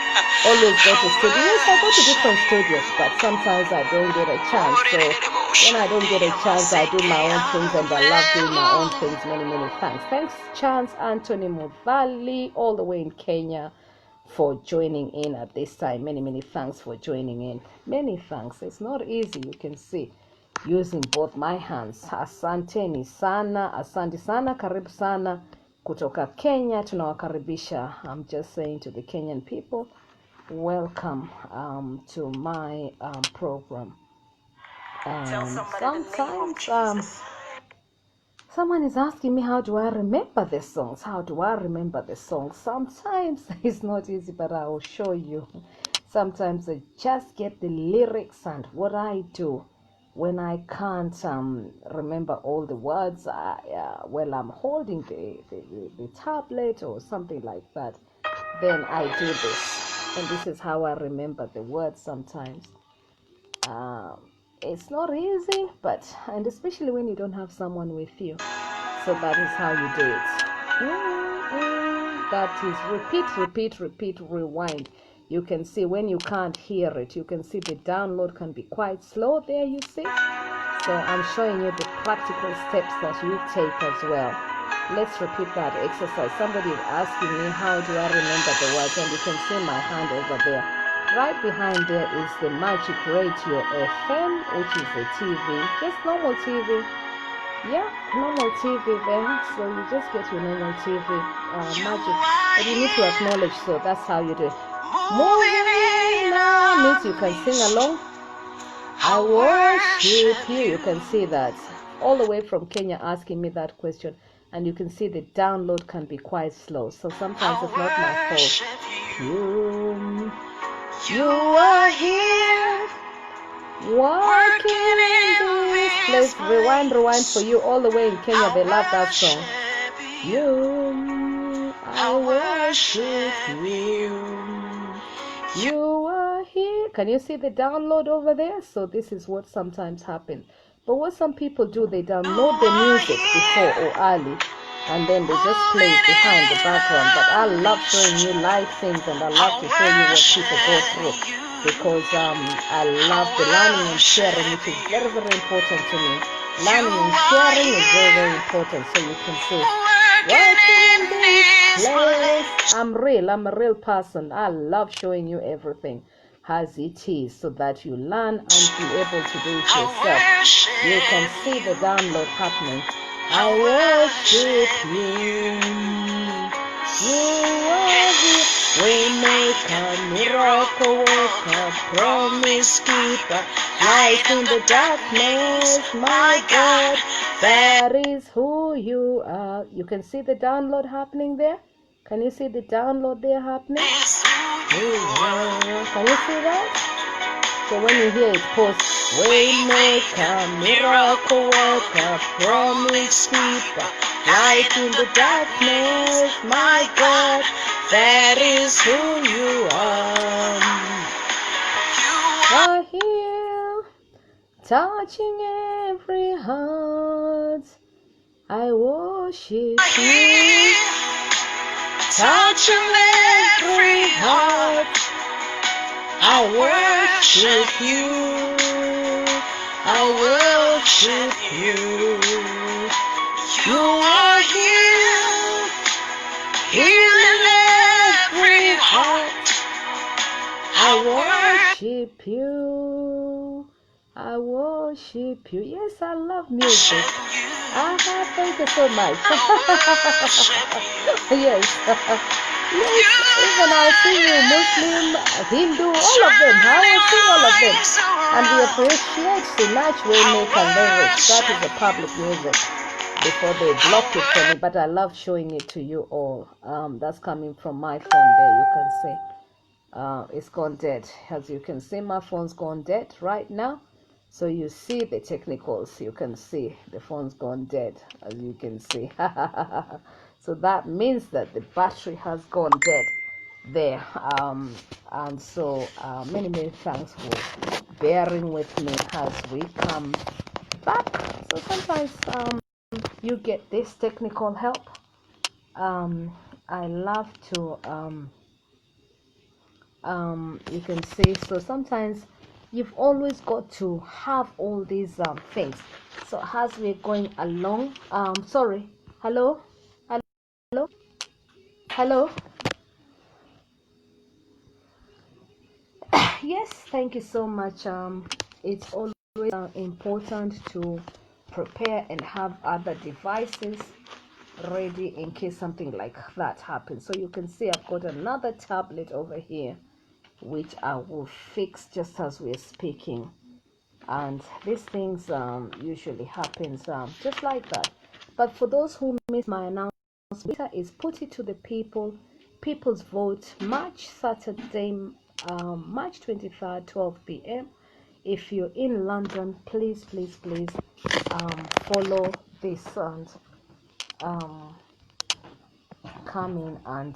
Always go to studio. Yes, I go to different studios, but sometimes I don't get a chance. So when I don't get a chance, I do my own things, and I love doing my own things. Many thanks. Thanks, Chance Anthony Muvali, all the way in Kenya, for joining in at this time. Many thanks for joining in. Many thanks. It's not easy, you can see, using both my hands. Asante sana, karibu sana kutoka Kenya. Tunawakaribisha. I'm just saying to the Kenyan people, welcome to my program. Sometimes someone is asking me, how do I remember the songs? Sometimes it's not easy, but I will show you. Sometimes I just get the lyrics, and what I do when I can't remember all the words, while I'm holding the tablet or something like that, then I do this. And this is how I remember the words sometimes. It's not easy, and especially when you don't have someone with you. So that is how you do it. That is repeat, rewind. You can see when you can't hear it, you can see the download can be quite slow there, you see. So I'm showing you the practical steps that you take as well. Let's repeat that exercise. Somebody is asking me, how do I remember the words? And you can see my hand over there. Right behind there is the Magic Radio FM, which is a TV, just normal TV. Yeah, normal TV there. So you just get your normal TV, Magic. But you need to acknowledge, so that's how you do it. Moving on means you can sing along. I worship you. You can see that. All the way from Kenya asking me that question. And you can see the download can be quite slow. So sometimes it's not my fault. You are here, working in this place. Rewind for you all the way in Kenya. They love that song. I worship you. You are here. Can you see the download over there? So this is what sometimes happens. But what some people do, they download the music before or early, and then they just play it behind the background. But I love showing you live things, and I love to show you what people go through, because I love the learning and sharing, which is very, very important to me. Learning and sharing is very, very important, so you can see. Working in this place. I'm a real person. I love showing you everything as it is, so that you learn and be able to do it yourself. You can see the download happening. I worship you. You are the waymaker, miracle worker, promise keeper, light in the darkness, my God. That is who you are. You can see the download happening there. Can you see the download there happening? Can you see that? So when you hear it, post waymaker, miracle worker, promise keeper, light in the darkness, my God, that is who you are. Here, touching every heart, I worship you. Touching every heart, I worship you. I worship you. You are here, healing every heart. I worship you. I worship you. Yes, I love music. Thank you so much. Yes. Yes, even I'll sing you Muslim, Hindu, all of them. I will sing all of them. And we appreciate Sinach Waymaker lyrics. That is a public music before they blocked it for me. But I love showing it to you all. That's coming from my phone there. You can see it's gone dead. As you can see, my phone's gone dead right now. So you see the technicals. You can see the phone's gone dead, as you can see. So that means that the battery has gone dead there. And so many thanks for bearing with me as we come back. So sometimes you get this technical help. I love to you can see, so sometimes you've always got to have all these things. So as we're going along, sorry, hello. Yes, thank you so much. It's always important to prepare and have other devices ready in case something like that happens. So you can see I've got another tablet over here, which I will fix just as we're speaking. And these things usually happens just like that. But for those who missed my announcement, is put it to the people's vote, March Saturday, March 23rd, 12 p.m. If you're in London, please follow this and come in and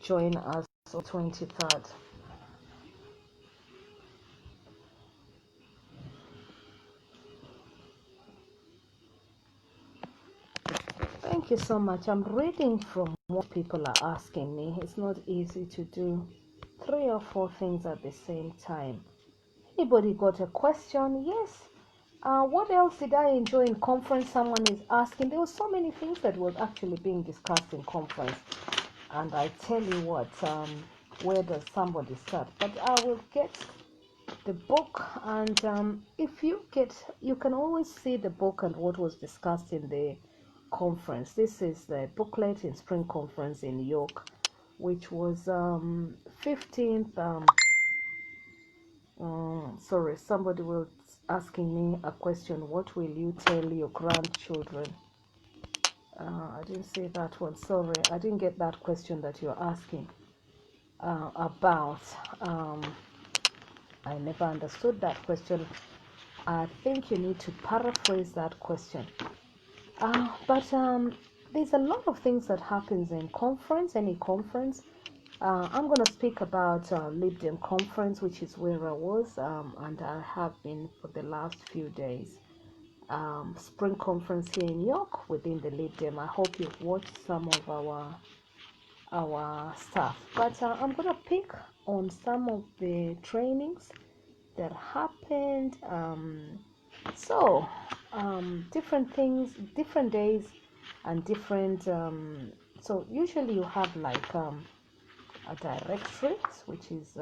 join us on 23rd. Thank thank you so much. I'm reading from what people are asking me. It's not easy to do 3 or 4 things at the same time. Anybody got a question? Yes. What else did I enjoy in conference? Someone is asking. There were so many things that was actually being discussed in conference. And I tell you what, where does somebody start? But I will get the book, and if you can always see the book and what was discussed in the conference. This is the booklet in Spring Conference in York, which was 15th. Sorry, somebody was asking me a question. What will you tell your grandchildren? I didn't say that one. Sorry, I didn't get that question that you're asking about. I never understood that question. I think you need to paraphrase that question. But there's a lot of things that happens in conference, any conference. I'm going to speak about Lib Dem conference, which is where I was, and I have been for the last few days. Spring conference here in York within the Lib Dem. I hope you've watched some of our stuff. But I'm going to pick on some of the trainings that happened. Different things, different days, and different. So usually you have like a directory, which is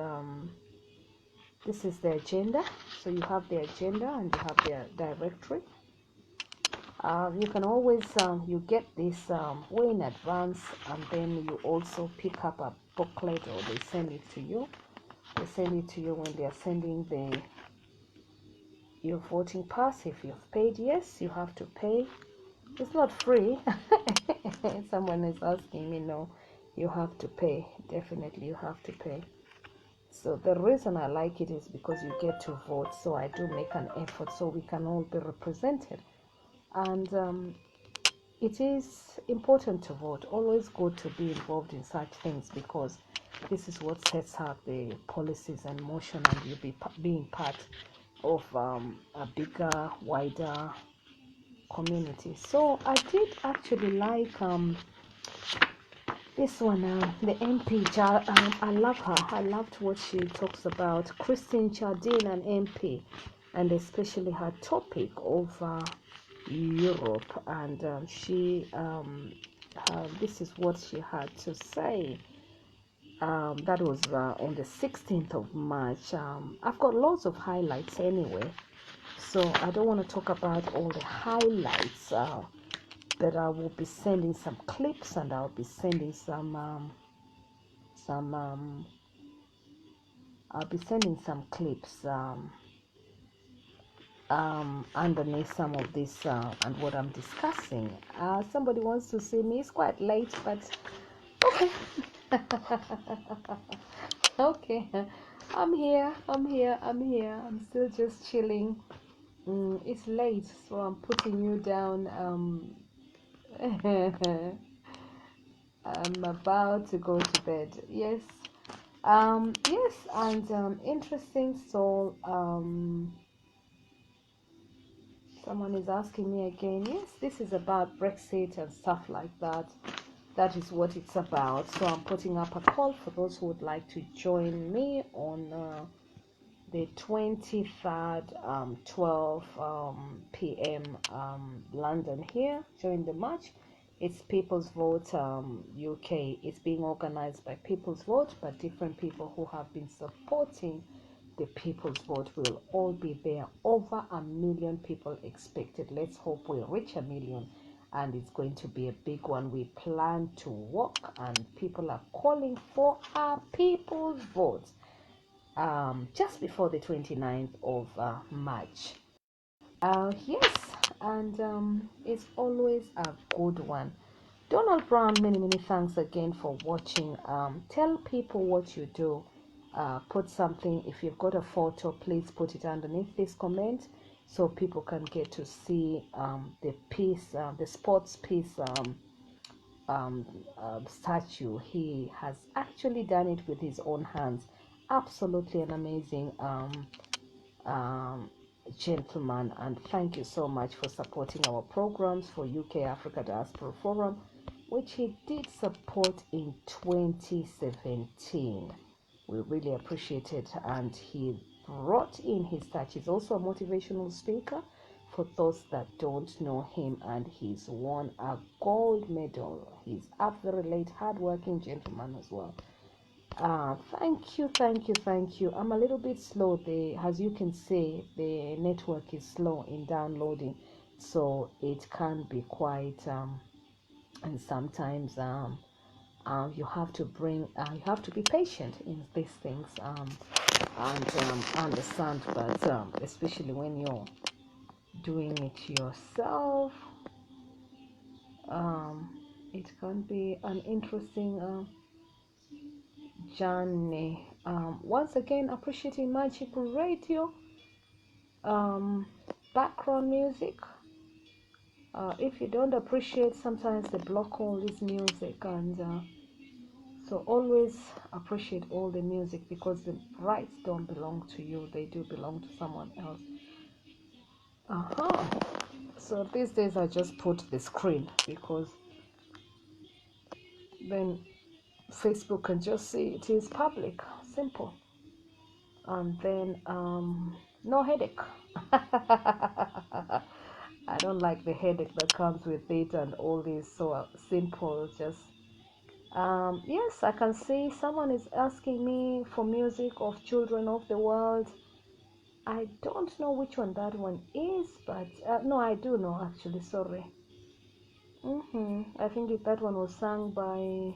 this is the agenda. So you have the agenda and you have the directory. You can always you get this way in advance, and then you also pick up a booklet, or they send it to you. They send it to you when they are sending your voting pass. If you've paid, yes, you have to pay. It's not free. Someone is asking me. No, you have to pay. Definitely you have to pay. So the reason I like it is because you get to vote. So I do make an effort so we can all be represented. And it is important to vote. Always good to be involved in such things, because this is what sets up the policies and motion, and you'll being part of a bigger, wider community. So I did actually like this one, the MP. I love her. I loved what she talks about. Christine Jardine, an MP, and especially her topic of Europe. And this is what she had to say. That was on the 16th of March. I've got lots of highlights anyway, so I don't want to talk about all the highlights, but I will be sending some clips, and I'll be sending I'll be sending some clips underneath some of this and what I'm discussing. Somebody wants to see me. It's quite late, but okay. Okay, I'm here. I'm still just chilling. It's late, so I'm putting you down. I'm about to go to bed. Yes. Yes, and interesting. So someone is asking me again. Yes, this is about Brexit and stuff like that. That is what it's about. So I'm putting up a call for those who would like to join me on the 23rd, 12 p.m. London here. Join the march. It's People's Vote UK. It's being organized by People's Vote, but different people who have been supporting the People's Vote will all be there. Over 1 million people expected. Let's hope we reach 1 million. And it's going to be a big one. We plan to walk, and people are calling for a People's Vote just before the 29th of March. Yes, and it's always a good one. Donald Brown, many thanks again for watching. Tell people what you do. Put something. If you've got a photo, please put it underneath this comment, so people can get to see the piece, the sports piece statue. He has actually done it with his own hands. Absolutely an amazing gentleman, and thank you so much for supporting our programs for UK Africa Diaspora Forum, which he did support in 2017. We really appreciate it, and he brought in his touch. He's also a motivational speaker for those that don't know him, and he's won a gold medal. He's up very late, hardworking gentleman as well. Thank you, thank you, thank you. I'm a little bit slow there. As you can see, the network is slow in downloading, so it can be quite and sometimes you have to be patient in these things and understand, but especially when you're doing it yourself, it can be an interesting journey. Once again, appreciating Magic Radio background music. If you don't appreciate, sometimes they block all this music, and so always appreciate all the music, because the rights don't belong to you, they do belong to someone else. So these days I just put the screen, because then Facebook can just see it is public, simple, and then no headache. I don't like the headache that comes with it and all this, so simple. Just yes, I can see someone is asking me for music of Children of the World. I don't know which one that one is, but no, I do know actually, sorry. I think that one was sung by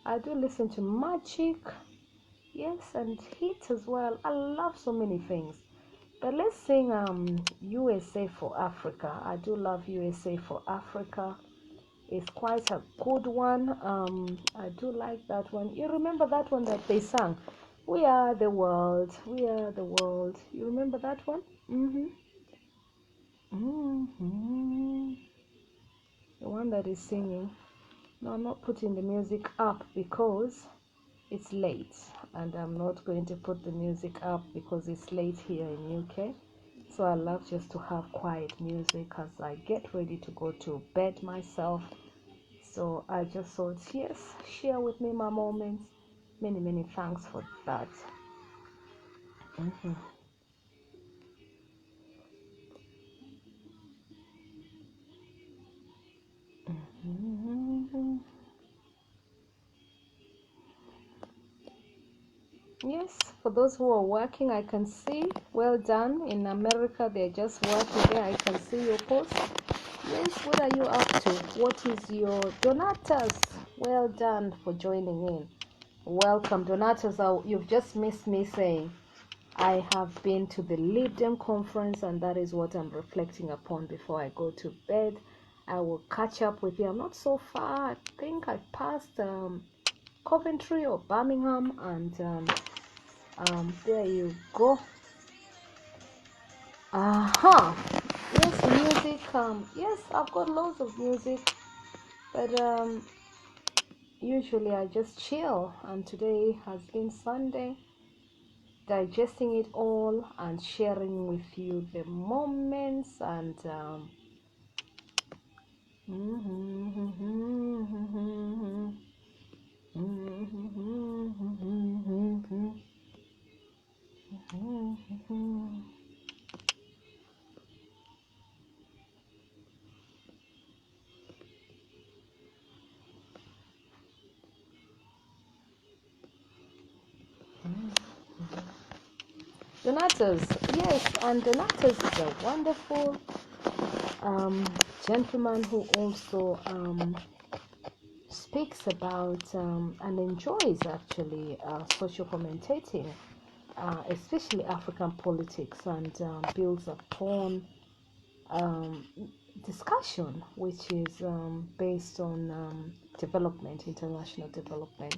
I do listen to Magic, yes, and Hit as well. I love so many things. But let's sing USA for Africa. I do love USA for Africa. It's quite a good one. I do like that one. You remember that one that they sang? We are the world. We are the world. You remember that one? The one that is singing. No, I'm not putting the music up because it's late, and I'm not going to put the music up because it's late here in UK. So I love just to have quiet music as I get ready to go to bed myself. So I just thought, yes, share with me my moments. Many thanks for that. Yes, for those who are working, I can see. Well done. In America, they're just working there. I can see your post. Yes, what are you up to? What is your Donatas? Well done for joining in. Welcome, Donatas. You've just missed me saying I have been to the LibDem conference, and that is what I'm reflecting upon before I go to bed. I will catch up with you. I'm not so far. I think I passed Coventry or Birmingham, and there you go. Yes, music. Yes, I've got loads of music, but usually I just chill, and today has been Sunday, digesting it all and sharing with you the moments and Donatus, yes, and Donatus is a wonderful gentleman who also speaks about and enjoys actually social commentating, especially African politics, and builds upon discussion which is based on development, international development.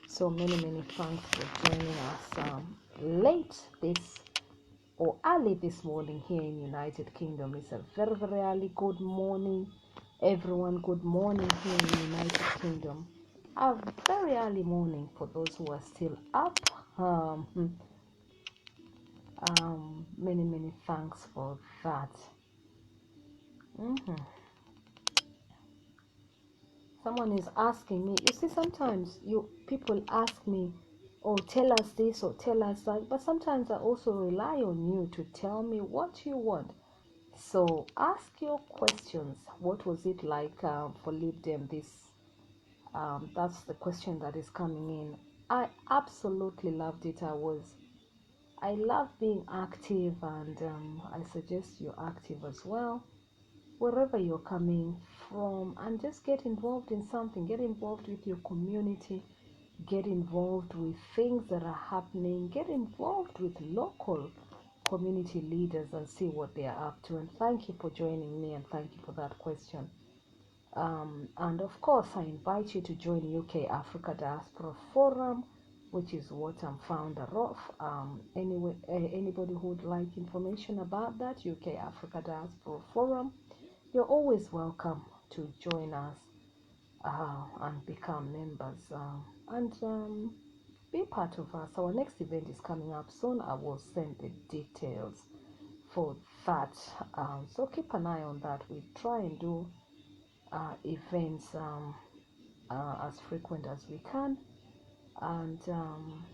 So many thanks for joining us late this or early this morning here in United Kingdom. It's a very early good morning, everyone. Good morning here in United Kingdom. a very early morning for those who are still up. Many thanks for that. Someone is asking me, you see, sometimes people ask me, oh, tell us this or tell us that, but sometimes I also rely on you to tell me what you want. So ask your questions. What was it like for Lib Dem? That's the question that is coming in. I absolutely loved it. I love being active, and I suggest you're active as well, wherever you're coming from, and just get involved in something. Get involved with your community, get involved with things that are happening, get involved with local community leaders and see what they are up to. And thank you for joining me, and thank you for that question. And of course, I invite you to join UK Africa Diaspora Forum, which is what I'm founder of. Anyway, anybody who would like information about that, UK Africa Diaspora Forum, you're always welcome to join us and become members and be part of us. Our next event is coming up soon. I will send the details for that. So keep an eye on that. We try and do events as frequent as we can, and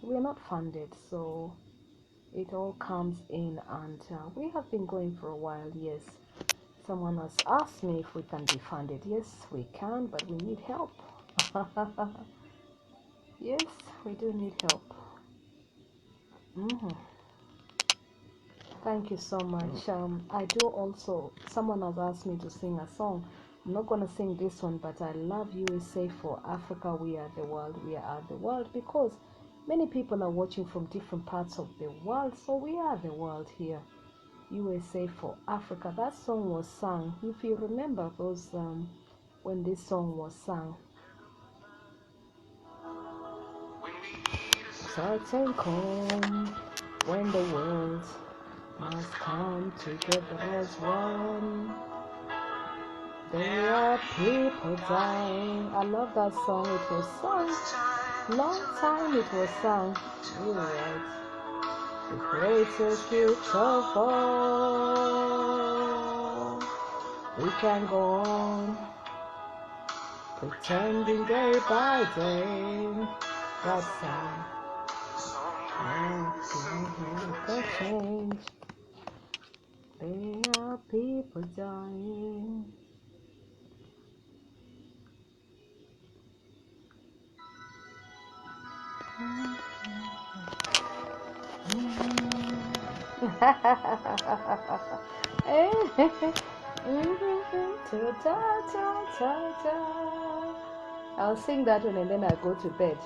we are not funded, so it all comes in, and we have been going for a while. Yes, someone has asked me if we can be funded. Yes, we can, but we need help. Yes, we do need help. Thank you so much. I do also, someone has asked me to sing a song. I'm not going to sing this one, but I love USA for Africa. We are the world. We are the world, because many people are watching from different parts of the world. So we are the world here. USA for Africa. That song was sung. If you remember those, when this song was sung. Certain come when the world must come together as one. There are people dying. I love that song. It was sung long time. It was sung. You're right. The greatest gift of all. We can go on pretending day by day. That song. The change. There are people dying. I'll sing that one and then I go to bed.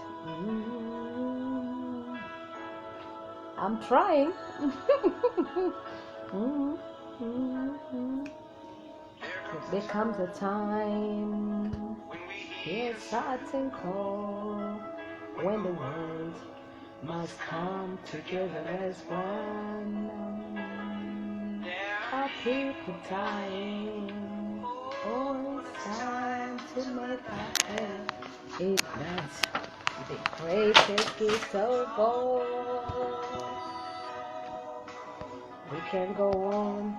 I'm trying. There comes a time, hear certain call, when the world must come together as one. Our people dying, oh, it's time to make our faith ignite the greatest gift of all. We can go on,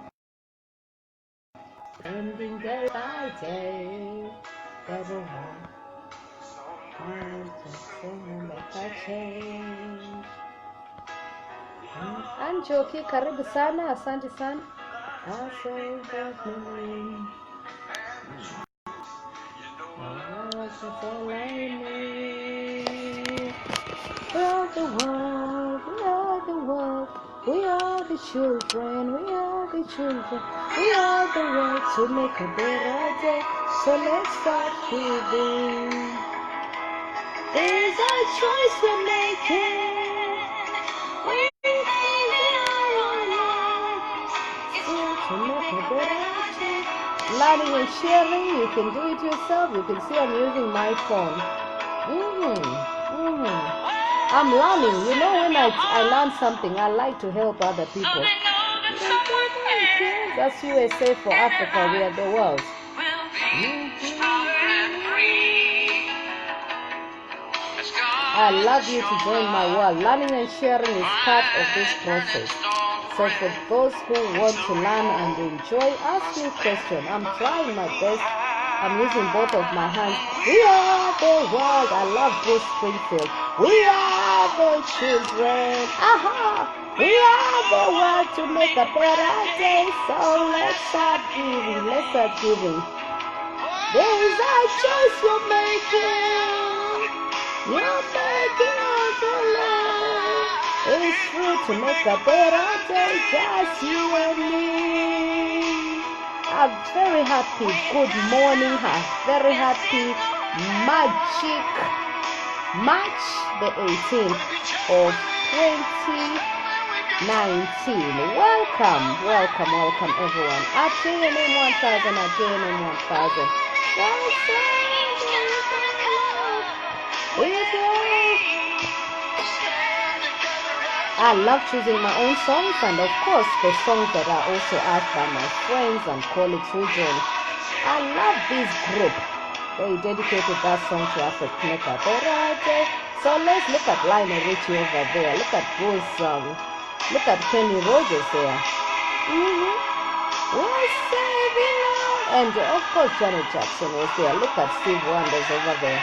ending day by day, everyone trying to sing and make a change. Anjoki, karibu sana, asante sana. I say that name. That's all I need. We are the world, we are the world. We are the children, we are the children. We are the world to make a better day. So let's start giving. There's a choice we're making. Learning and sharing, you can do it yourself. You can see I'm using my phone. I'm learning. You know, when I learn something, I like to help other people. That's USA for Africa. We are the world. I love you to join my world. Learning and sharing is part of this process. So for those who want to learn and enjoy, ask me questions. I'm trying my best. I'm using both of my hands. We are the world. I love Bruce Springfield. We are the children. Aha! We are the world to make a better day. So let's start giving. Let's start giving. There is a choice you're making. You're making all the love. It's true to make a better day, just you and me. I'm very happy. Good morning. I'm very happy. Magic March the 18th of 2019. Welcome, welcome, welcome everyone. At JNM 1000, at JNM 1000. I love choosing my own songs and of course the songs that are also asked by my friends and colleagues who join. I love this group. They dedicated that song to Africa. So let's look at Lionel Richie over there. Look at Bruce. Look at Kenny Rogers there. We're saving all. And of course Janet Jackson was there. Look at Steve Wonders over there.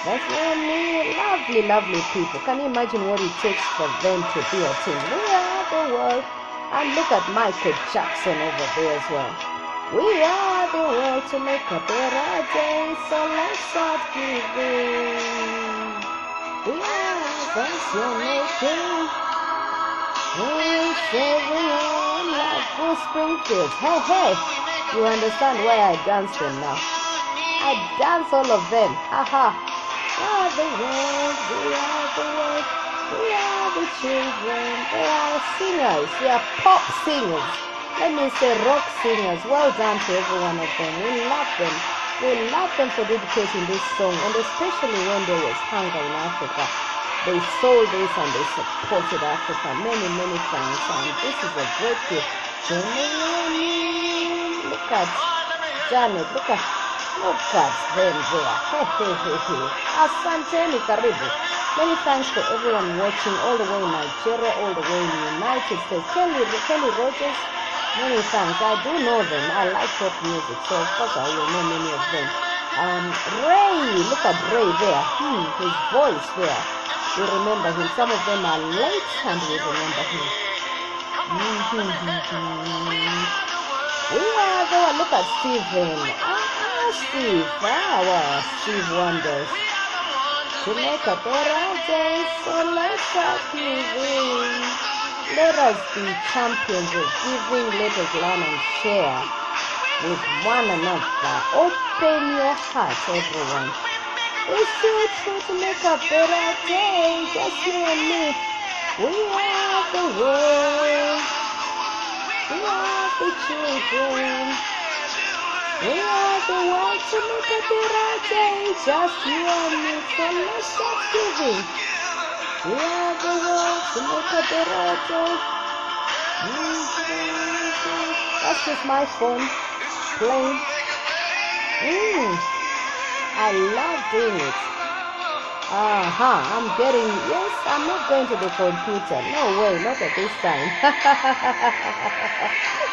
That's really lovely, lovely people. Can you imagine what it takes for them to be a team? We are the world. And look at Michael Jackson over there as well. We are the world to make a better day. So let's start giving. We are the nation. We're saving on like Bruce Springfield. Hey, hey. You understand why I dance them now? I dance all of them. Haha. We are the world, we are the world, we are the children. They are singers, they are pop singers. Let me say rock singers. Well done to every one of them. We love them. We love them for dedicating this song, and especially when there was hunger in Africa. They sold this and they supported Africa. Many, many thanks. And this is a great gift. Look at Janet, look at them there. Hey, hey, hey, hey. Asanteni karibu. Many thanks to everyone watching all the way in Nigeria, all the way in the United States. Kenny Rogers, many thanks. I do know them. I like pop music, so of course I will know many of them. Ray, look at Ray there. His voice there. We remember him. Some of them are late and we remember him. We are there. Look at Stephen. Steve. Steve Wonders. To make a better day, so let's start giving. Let us be champions of giving. Let us learn and share with one another. Open your heart, everyone. It's so true to make a better day, just you and me. We are the world. We are the children. We are the world to make a better day, just you and me. So let's start giving. We are the world to make a better day. That's just my phone playing. I love doing it. I'm getting, yes, I'm not going to the computer. No way, not at this time.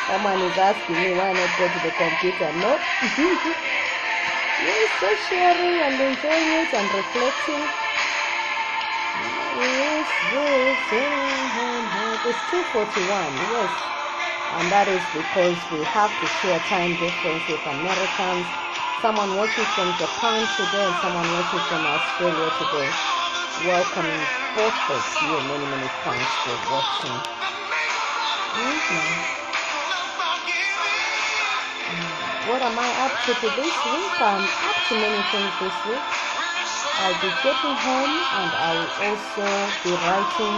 Someone is asking me why not go to the computer. No. Yes, just sharing and enjoying it and reflecting. Yes, it's 2:41, yes. And that is because we have to share time difference with Americans. Someone watching from Japan today and someone watching from Australia today. Welcoming both of you. Many, many thanks for watching. What am I up to this week? I'm up to many things this week. I'll be getting home and I'll also be writing.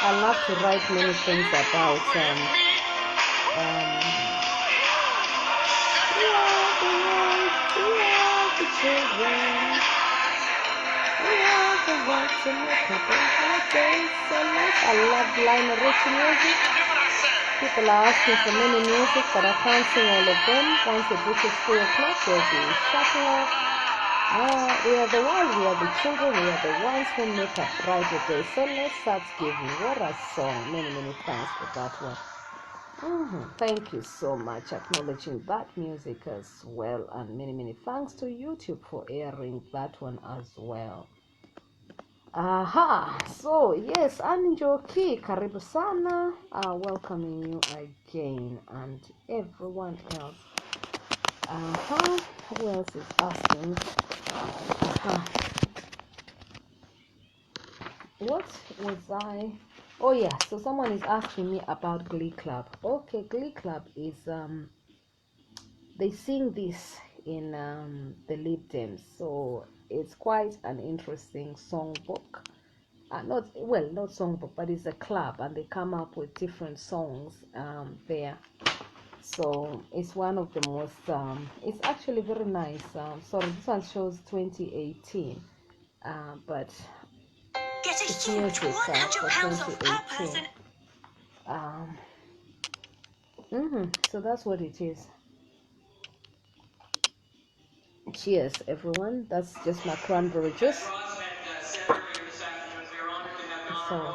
I love to write many things about children. We are the ones to make a better day. So nice. I love Lionel Richie music. People are asking for many music, but I can't sing all of them. Once it reaches 3 o'clock, they'll be shutting off. We are the world, we are the children, we are the ones who make a brighter day. So let's start giving. What a song. Many, many thanks for that one. Thank you so much, acknowledging that music as well, and many, many thanks to YouTube for airing that one as well. Aha, so yes, Anjoki, karibu sana, welcoming you again, and everyone else. Who else is asking? What was I? Oh yeah, so someone is asking me about Glee Club. Okay, Glee Club is they sing this in the Lib Dems, so it's quite an interesting songbook. Not songbook, but it's a club, and they come up with different songs there. So it's one of the most it's actually very nice. Sorry, this one shows 2018, but Get a it's huge music 100 for pounds off per 2018. person. So that's what it is. Cheers, everyone. That's just my cranberry juice. So,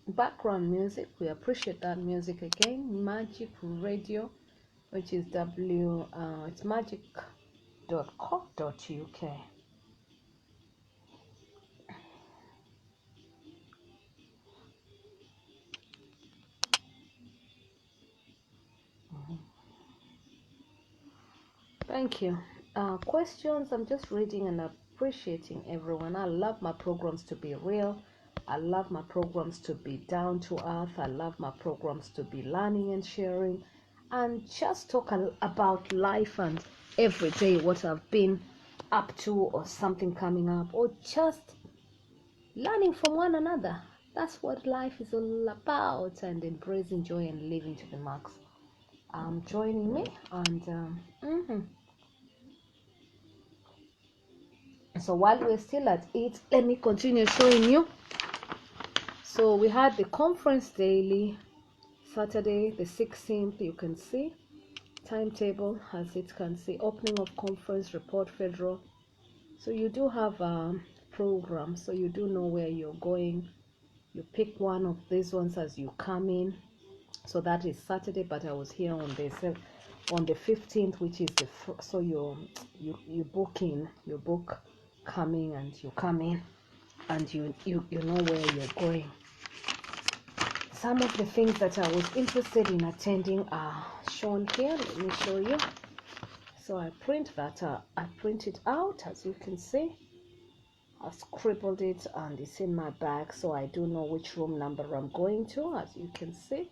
background music, we appreciate that music again. Magic Radio, which is it's magic.co.uk. Thank you. Questions, I'm just reading and appreciating everyone. I love my programs to be real. I love my programs to be down to earth. I love my programs to be learning and sharing and just talk about life and every day, what I've been up to or something coming up, or just learning from one another. That's what life is all about, and embracing joy and living to the max. Joining me, and so while we're still at it, let me continue showing you. So we had the conference daily, Saturday the 16th. You can see timetable, as it can see, opening of conference, report federal. So you do have a program, so you do know where you're going. You pick one of these ones as you come in. So that is Saturday, but I was here on the 15th, which is so you book coming, and you come in, and you know where you're going. Some of the things that I was interested in attending are shown here. Let me show you. So I print it out, as you can see. I've scribbled it and it's in my bag, so I do know which room number I'm going to, as you can see.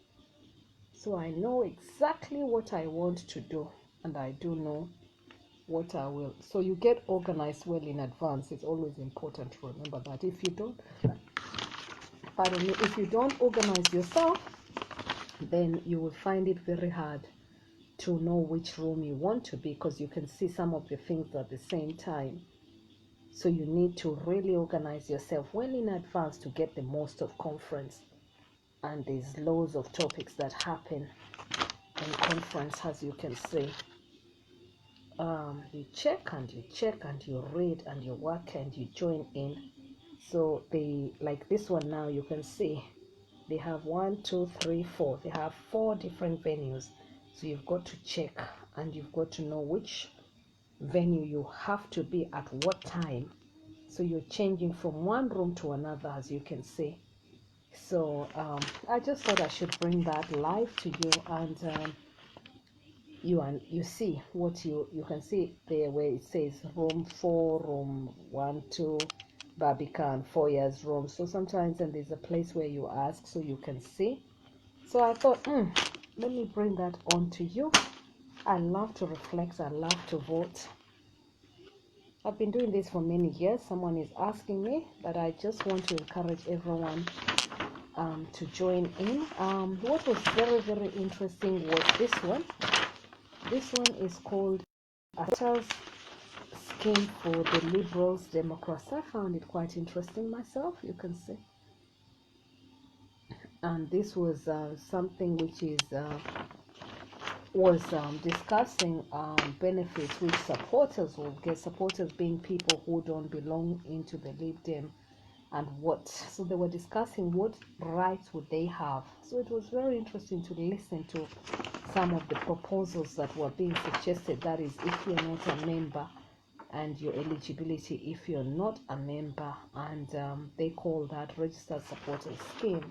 So I know exactly what I want to do, and I do know what I will. So you get organized well in advance. It's always important to remember that. If you don't organize yourself, then you will find it very hard to know which room you want to be, because you can see some of the things at the same time. So you need to really organize yourself well in advance to get the most of conference. And there's loads of topics that happen in conference, as you can see. You check and you read and you work and you join in. So they, like this one now, you can see they have 1, 2, 3, 4. They have 4 different venues. So you've got to check, and you've got to know which venue you have to be at what time. So you're changing from one room to another, as you can see. So I just thought I should bring that live to you, and you see what you can see there, where it says room 4, room 1, 2, Barbican, 4 years room. So sometimes, and there's a place where you ask, so you can see. So I thought, let me bring that on to you. I love to reflect. I love to vote. I've been doing this for many years. Someone is asking me, but I just want to encourage everyone to join in. What was very, very interesting was this one. This one is called Atta's Scheme for the Liberals Democrats. I found it quite interesting myself. You can see. and this was something which is was discussing benefits which supporters will get, supporters being people who don't belong into the Lib Dem, and what, so they were discussing what rights would they have. So it was very interesting to listen to some of the proposals that were being suggested, that is, if you're not a member, and your eligibility if you're not a member, and they call that registered supporters scheme.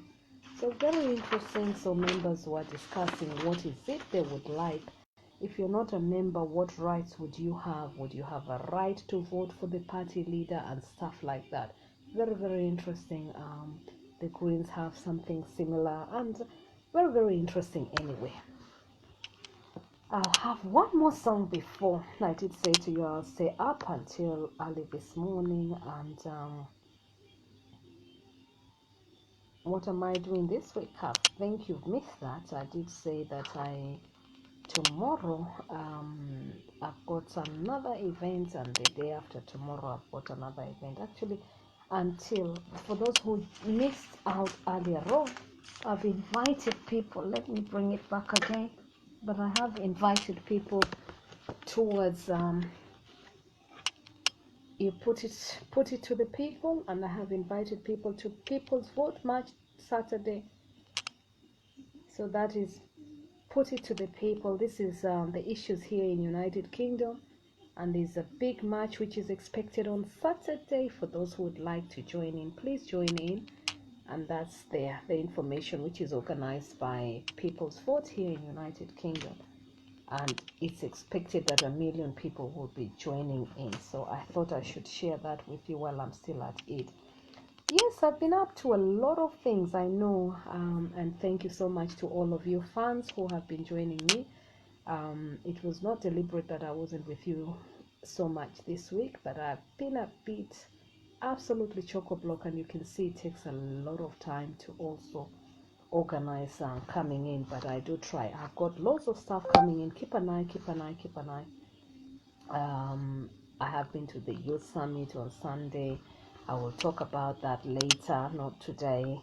So very interesting. So members were discussing what is it they would like. If you're not a member, what rights would you have? Would you have a right to vote for the party leader and stuff like that? Very, very interesting. The Greens have something similar, and very, very interesting anyway. I'll have one more song before. I did say to you I'll stay up until early this morning, and what am I doing this week? I think you've missed that. I did say that tomorrow I've got another event, and the day after tomorrow I've got another event. Actually, until for those who missed out earlier on, I've invited people. Let me bring it back again. But I have invited people towards you put it to the people, and I have invited people to People's Vote March Saturday. So that is put it to the people. This is the issues here in United Kingdom, and there's a big march which is expected on Saturday. For those who would like to join in, please join in. And that's the information, which is organized by People's Vote here in United Kingdom, and it's expected that 1 million people will be joining in. So I thought I should share that with you while I'm still at it. Yes, I've been up to a lot of things, I know, and thank you so much to all of you fans who have been joining me. It was not deliberate that I wasn't with you so much this week, but I've been a bit absolutely chock-a-block, and you can see it takes a lot of time to also organize coming in, but I do try. I've got lots of stuff coming in. Keep an eye. I have been to the youth summit on Sunday. I will talk about that later, not today,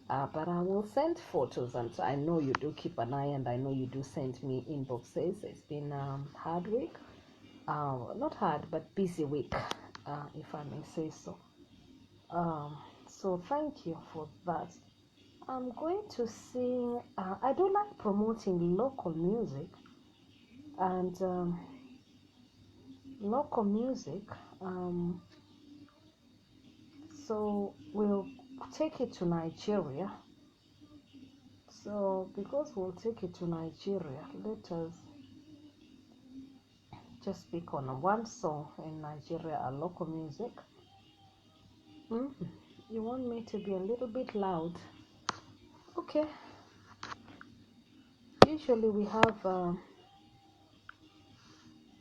but I will send photos, and I know you do keep an eye, and I know you do send me inboxes. It's been hard week, not hard but busy week, if I may say so. So thank you for that. I'm going to sing. I do like promoting local music, and local music. So we'll take it to Nigeria. So because we'll take it to Nigeria, let us just pick on one song in Nigeria, a local music. You want me to be a little bit loud? Okay. Usually we have.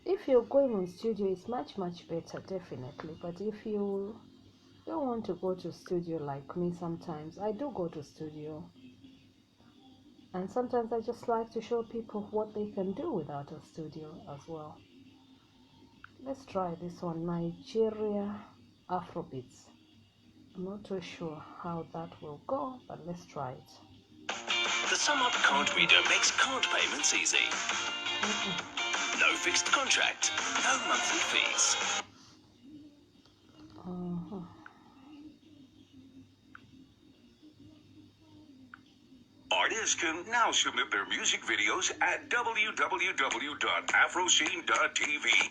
If you're going on studio, it's much better, definitely. But if you don't want to go to studio like me, sometimes I do go to studio, and sometimes I just like to show people what they can do without a studio as well. Let's try this one, Nigeria Afrobeats. I'm not too sure how that will go, but let's try it. The SumUp card reader makes card payments easy. No fixed contract, no monthly fees. Artists can now submit their music videos at www.afroscene.tv.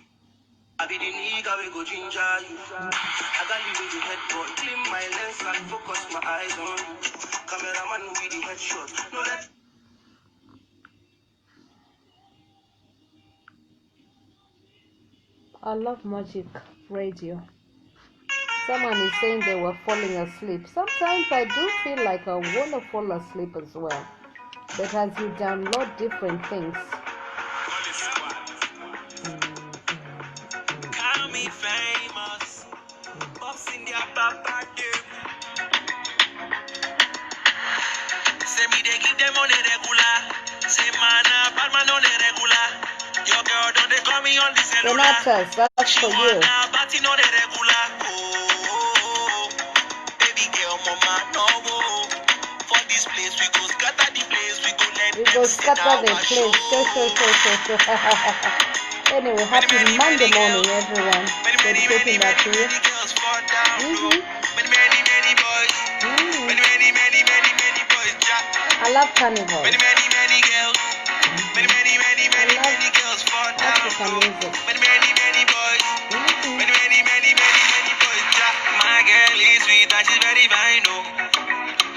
I be the nigga we go ginger you. I got you with the headboard, clean my lens and focus my eyes on you. Cameraman with the headshot. No that. I love Magic Radio. Someone is saying they were falling asleep. Sometimes I do feel like I want to fall asleep as well. But as you download different things. Call me famous. Boxing their papa. Say me they give them money regular. Say man bad man on the regular. Your girl don't they call me on the cellular. Renatas, that's for you. Batting on the regular. Oh, baby girl, mama, no. For this place. place, we go scatter the place, we go let We them go set scatter the our place. Sure. Anyway, happy Monday morning, everyone. Dedicating that to you. Many girls fall down, Mhm. many boys, Mm. many boys, Jack. I love carnival. Many girls, many girls fall down, African music. many boys, Mhm. many boys, Jack. My girl is sweet and she's very fine, oh.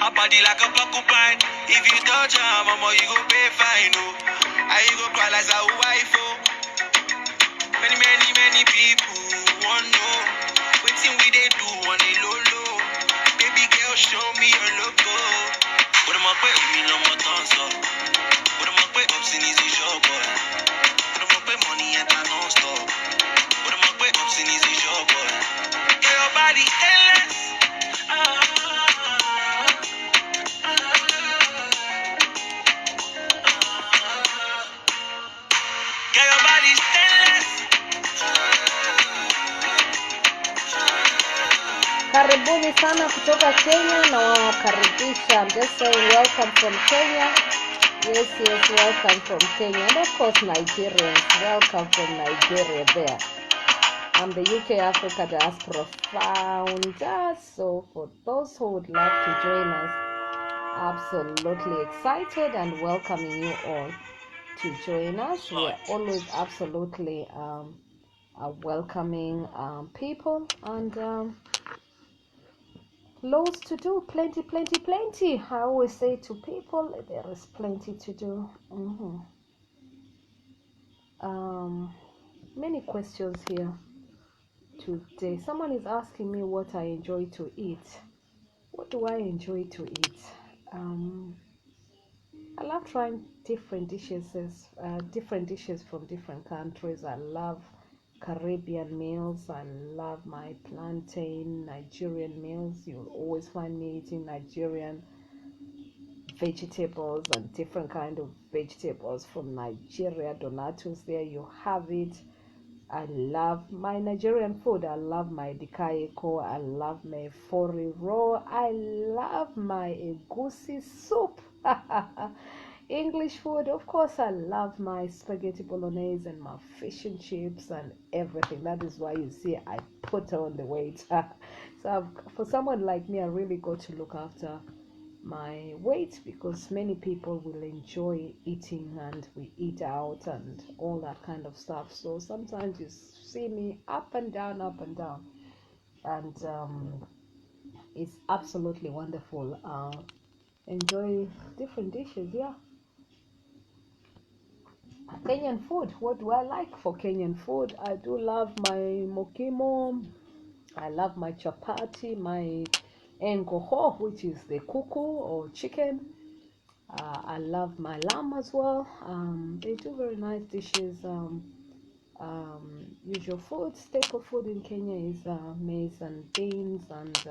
Her body like a porcupine. If you touch her, mama, you go pay fine, oh. And you go cry like a wife, oh. Many people want know. Waiting we they do on a low low. Baby girl, show me your logo. What am I paying me no more dance up? What am I paying up sin is your boy? What am I paying money and I don't stop? What am I paying up sin is your boy? Get your body endless. Get your body stainless. Karibuni sana kutoka Kenya na wakaribisha. I'm just saying welcome from Kenya. Yes, welcome from Kenya. And of course Nigerians, welcome from Nigeria there. I'm the UK Africa Diaspora founder. So for those who would love to join us, absolutely excited and welcoming you all to join us. We are always absolutely welcoming people, and loads to do, plenty. I always say to people, there is plenty to do. Many questions here today. Someone is asking me what I enjoy to eat. What do I enjoy to eat? I love trying different dishes from different countries. I love Caribbean meals. I love my plantain Nigerian meals. You'll always find me eating Nigerian vegetables and different kind of vegetables from Nigeria. Donatus, there you have it. I love my Nigerian food. I love my dikaiko. I love my fori raw. I love my egusi soup. English food, of course. I love my spaghetti bolognese and my fish and chips and everything. That is why you see I put on the weight. So for someone like me, I really got to look after my weight, because many people will enjoy eating and we eat out and all that kind of stuff. So sometimes you see me up and down, and it's absolutely wonderful. Enjoy different dishes. Yeah, Kenyan food. What do I like for Kenyan food? I do love my mokimo. I love my chapati, my engoho, which is the kuku or chicken. I love my lamb as well. They do very nice dishes. Usual food, staple food in Kenya is maize and beans, and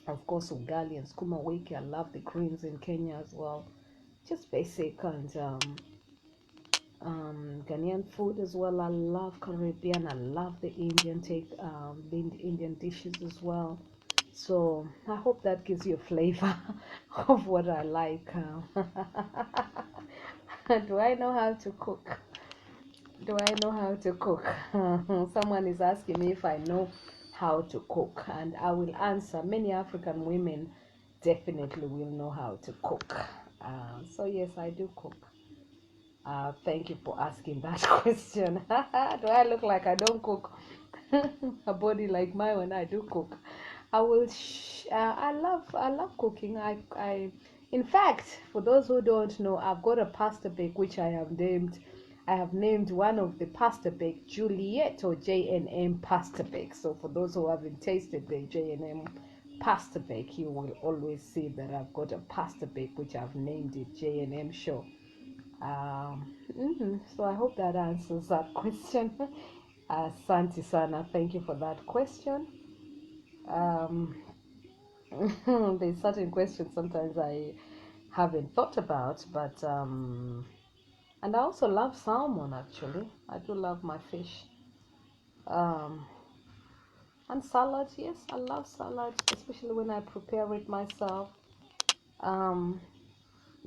of course ugali and skuma wiki. I love the greens in Kenya as well. Just basic, and Ghanaian food as well. I love Caribbean. I love the Indian Indian dishes as well. So I hope that gives you a flavor of what I like. Do I know how to cook? Someone is asking me if I know how to cook, and I will answer. Many African women definitely will know how to cook. So yes, I do cook. Thank you for asking that question. Do I look like I don't cook? A body like mine when I do cook. I will. I love cooking. In fact, for those who don't know, I've got a pasta bake which I have named. I have named one of the pasta bake Juliet, or J&M pasta bake. So for those who haven't tasted the J&M pasta bake, you will always see that I've got a pasta bake which I've named it J&M Show. So I hope that answers that question. Santi Sana, thank you for that question. There's certain questions sometimes I haven't thought about, but and I also love salmon. Actually, I do love my fish. And salads, yes, I love salads, especially when I prepare it myself.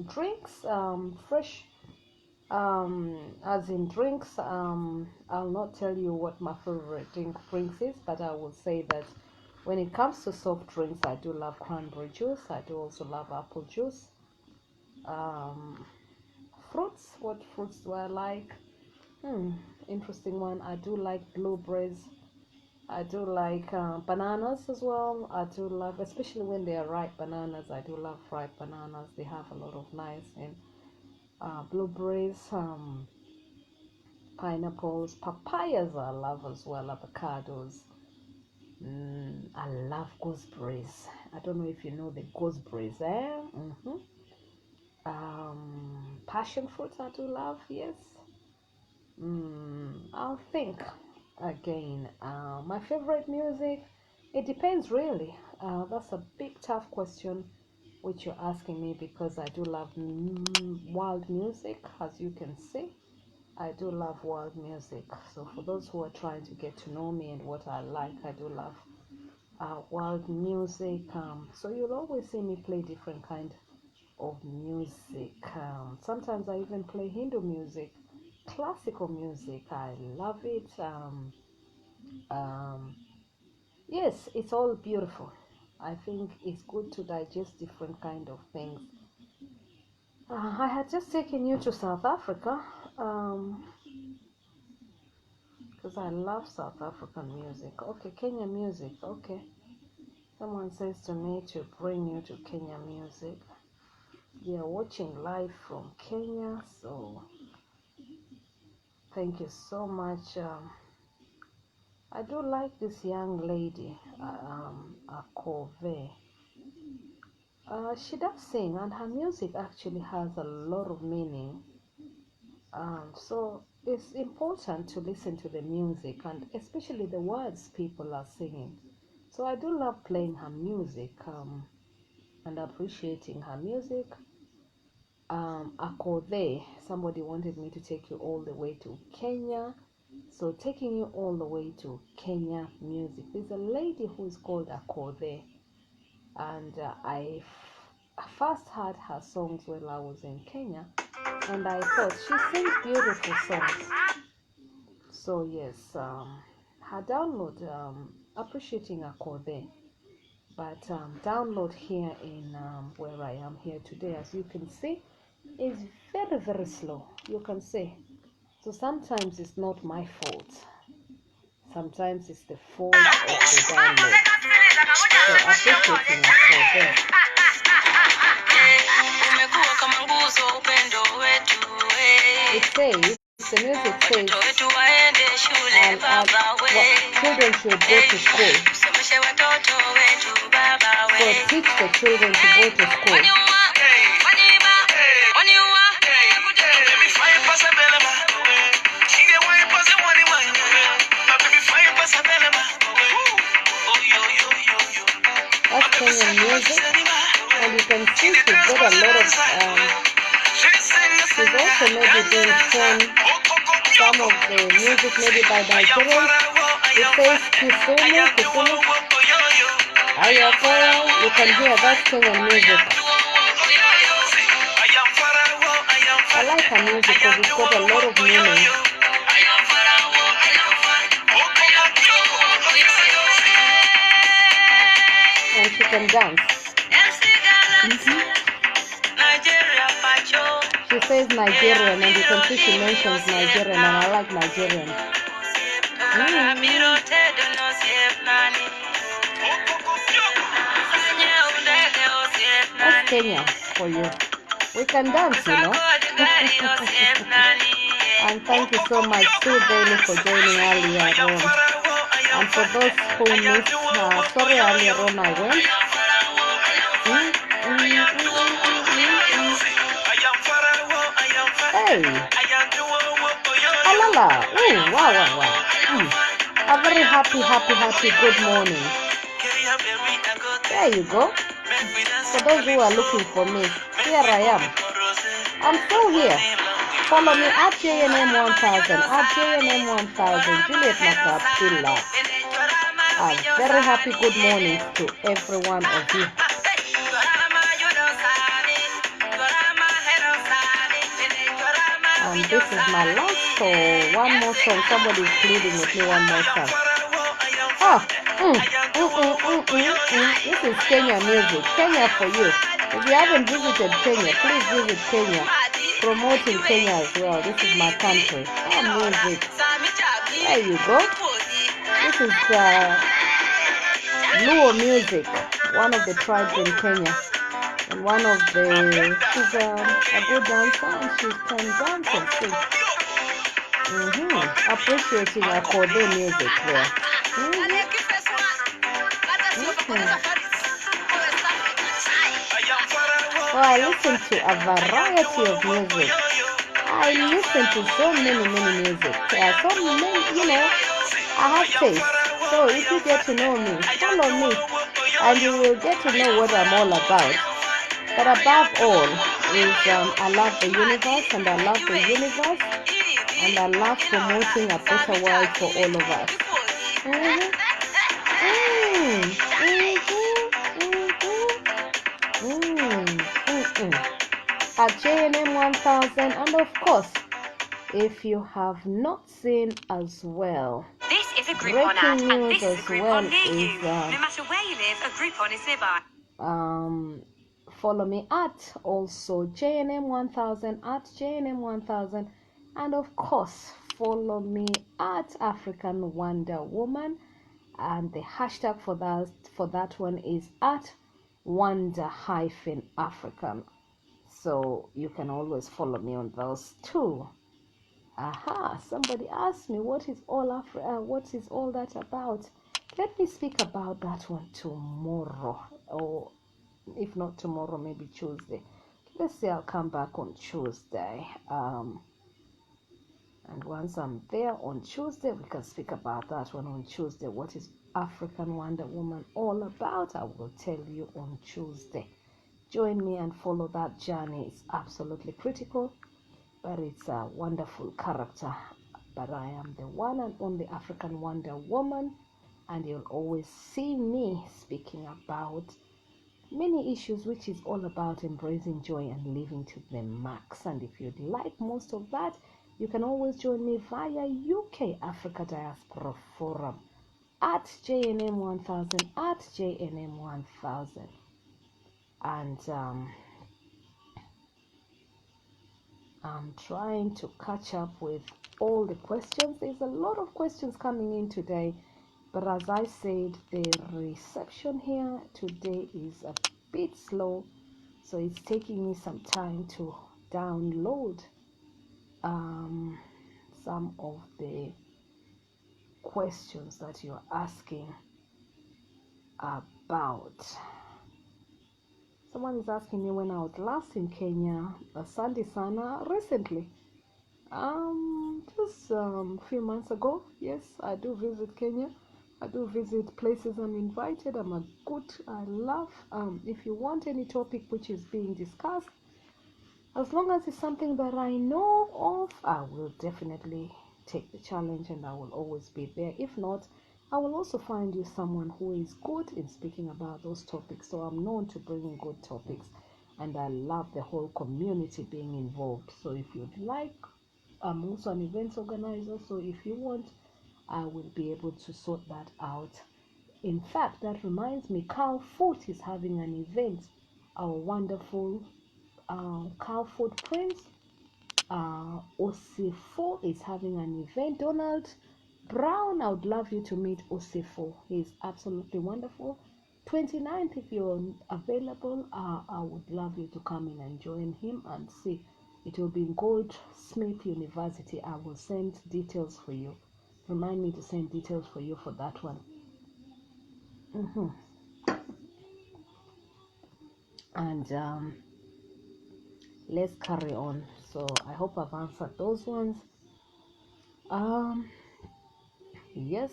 drinks, fresh, as in drinks. I'll not tell you what my favorite drinks is, but I will say that when it comes to soft drinks, I do love cranberry juice. I do also love apple juice. Um, Fruits, what fruits do I like? Interesting one. I do like blueberries. I do like bananas as well. I do love, especially when they are ripe bananas. I do love ripe bananas. They have a lot of nice and blueberries, pineapples, papayas. I love as well. Avocados. I love gooseberries. I don't know if you know the gooseberries, eh? Passion fruits. I do love. Yes. I'll think again. My favorite music, it depends really. That's a big tough question which you're asking me, because I do love wild music, as you can see. I do love world music. So for those who are trying to get to know me and what I like, I do love world music. So you'll always see me play different kind of music. Sometimes I even play Hindu music, classical music. I love it. Um, yes, it's all beautiful. I think it's good to digest different kind of things. I had just taken you to South Africa. Because I love South African music. Okay, Kenya music. Okay. Someone says to me to bring you to Kenya music. They are watching live from Kenya, so thank you so much. I do like this young lady, Akove. She does sing, and her music actually has a lot of meaning. So it's important to listen to the music, and especially the words people are singing. So I do love playing her music, and appreciating her music. Akode, somebody wanted me to take you all the way to Kenya. So taking you all the way to Kenya music. There's a lady who is called Akode, and I first heard her songs while I was in Kenya, and I thought she sings beautiful songs. So yes, her download, appreciating Akode, but download here in where I am here today, as you can see, is very slow. You can see. So sometimes it's not my fault. Sometimes it's the fault of the download. So appreciating Akode. It says, the music says, children should go to school. So teach the children to go to school. That's Kenyan music, and you can see she's got a lot of, she's also maybe doing some of the music maybe by Nigerians. It says Kisumu. Ayakora, you can hear that's Kenyan music. I like her music because it's got a lot of meaning. And she can dance. She says Nigerian, and you can see she mentions Nigerian, and I like Nigerian. That's Kenya for you. We can dance, you know. And thank you so much, Sue Bailey, for joining earlier on. And for those who missed her, sorry, earlier on I went. Hey! Alala! Oh, wow. A very happy good morning. There you go. For those who are looking for me, here I am. I'm still here. Follow me at JNM1000, Juliet Makapilla. A very happy good morning to every one of you. this is my last or one more song. Somebody's pleading with me one more time. Oh, this is Kenya music. Kenya for you. If you haven't visited Kenya, please visit Kenya. Promoting Kenya as well. This is my country. Oh, music. There you go. This is Luo music, one of the tribes in Kenya. And one of the, she's a good dancer and she can dance and sing. Appreciating our Kode music there. So I listen to a variety of music. I listen to so many music. So many, I have taste. So if you get to know me, follow me, and you will get to know what I'm all about. But above all is I love the universe, and I love the universe, and I love promoting a better world for all of us. At JNM 1000, and of course, if you have not seen as well, this is a Groupon ad, and this is a Groupon near you. No matter where you live, a Groupon is nearby. Follow me at also JNM 1000 at JNM 1000, and of course follow me at African Wonder Woman, and the hashtag for that one is at Wonder-African. So you can always follow me on those two. Somebody asked me what is all that about. Let me speak about that one tomorrow, or if not tomorrow, maybe Tuesday. Let's say I'll come back on Tuesday. And once I'm there on Tuesday, we can speak about that one on Tuesday. What is African Wonder Woman all about? I will tell you on Tuesday. Join me and follow that journey. It's absolutely critical, but it's a wonderful character. But I am the one and only African Wonder Woman, and you'll always see me speaking about many issues, which is all about embracing joy and living to the max. And if you'd like most of that, you can always join me via UK Africa Diaspora Forum at JNM 1000 at JNM 1000. And I'm trying to catch up with all the questions. There's a lot of questions coming in today, but as I said, the reception here today is a bit slow, so it's taking me some time to download some of the questions that you're asking about. Someone is asking me when I was last in Kenya. Asante sana. Recently, just a few months ago. Yes, I do visit Kenya. I do visit places I'm invited. I love, if you want any topic which is being discussed, as long as it's something that I know of, I will definitely take the challenge, and I will always be there. If not, I will also find you someone who is good in speaking about those topics. So I'm known to bring in good topics, and I love the whole community being involved. So if you'd like, I'm also an events organizer, so if you want, I will be able to sort that out. In fact, that reminds me, Carl Foot is having an event. Our wonderful Carl Foot Prince Osifo is having an event. Donald Brown, I would love you to meet Osifo. He's absolutely wonderful. 29th, if you're available, I would love you to come in and join him and see. It will be in Goldsmith University. I will send details for you. Remind me to send details for you for that one. And let's carry on. So I hope I've answered those ones. Yes.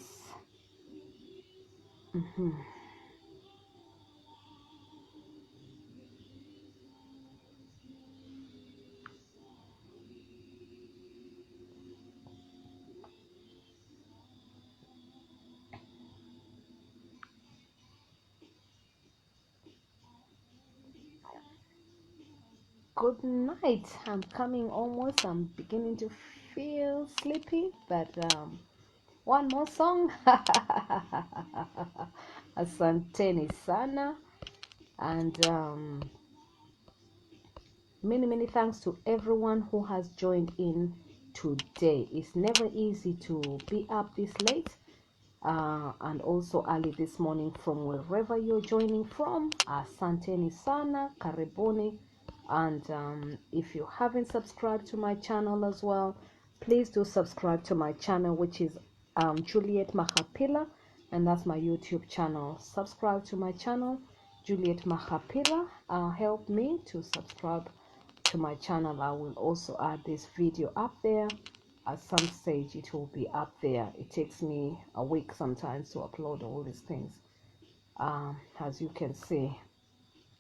good night. I'm coming almost. I'm beginning to feel sleepy, but one more song. Asanteni sana, and many thanks to everyone who has joined in today. It's never easy to be up this late and also early this morning from wherever you're joining from. Asanteni sana, karibuni. And if you haven't subscribed to my channel as well, please do subscribe to my channel, which is Juliet Mahapila, and that's my YouTube channel. Subscribe to my channel, Juliet Mahapila. Help me to subscribe to my channel. I will also add this video up there. At some stage it will be up there. It takes me a week sometimes to upload all these things, as you can see.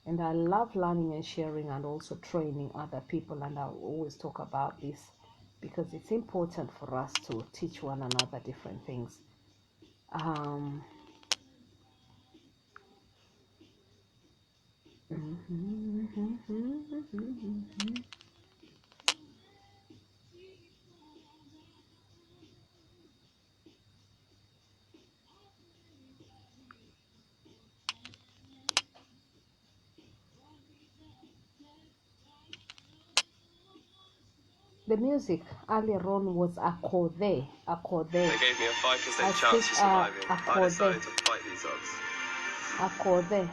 And I love learning and sharing and also training other people, and I always talk about this because it's important for us to teach one another different things. The music earlier on was Akode. They gave me a 5% chance of surviving. I decided to fight these odds. Akode.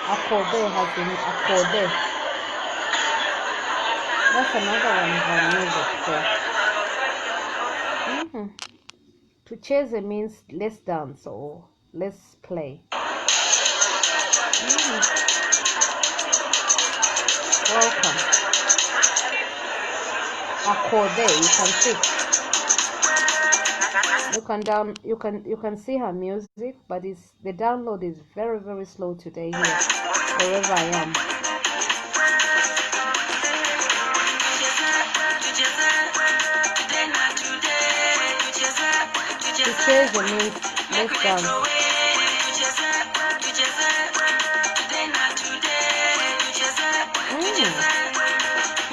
Akode has been Akode. That's another one of our music. To chase means let's dance or let's play. Welcome. Akode, you can see. You can see her music, but the download is very slow today here, wherever I am. To chase means let's dance.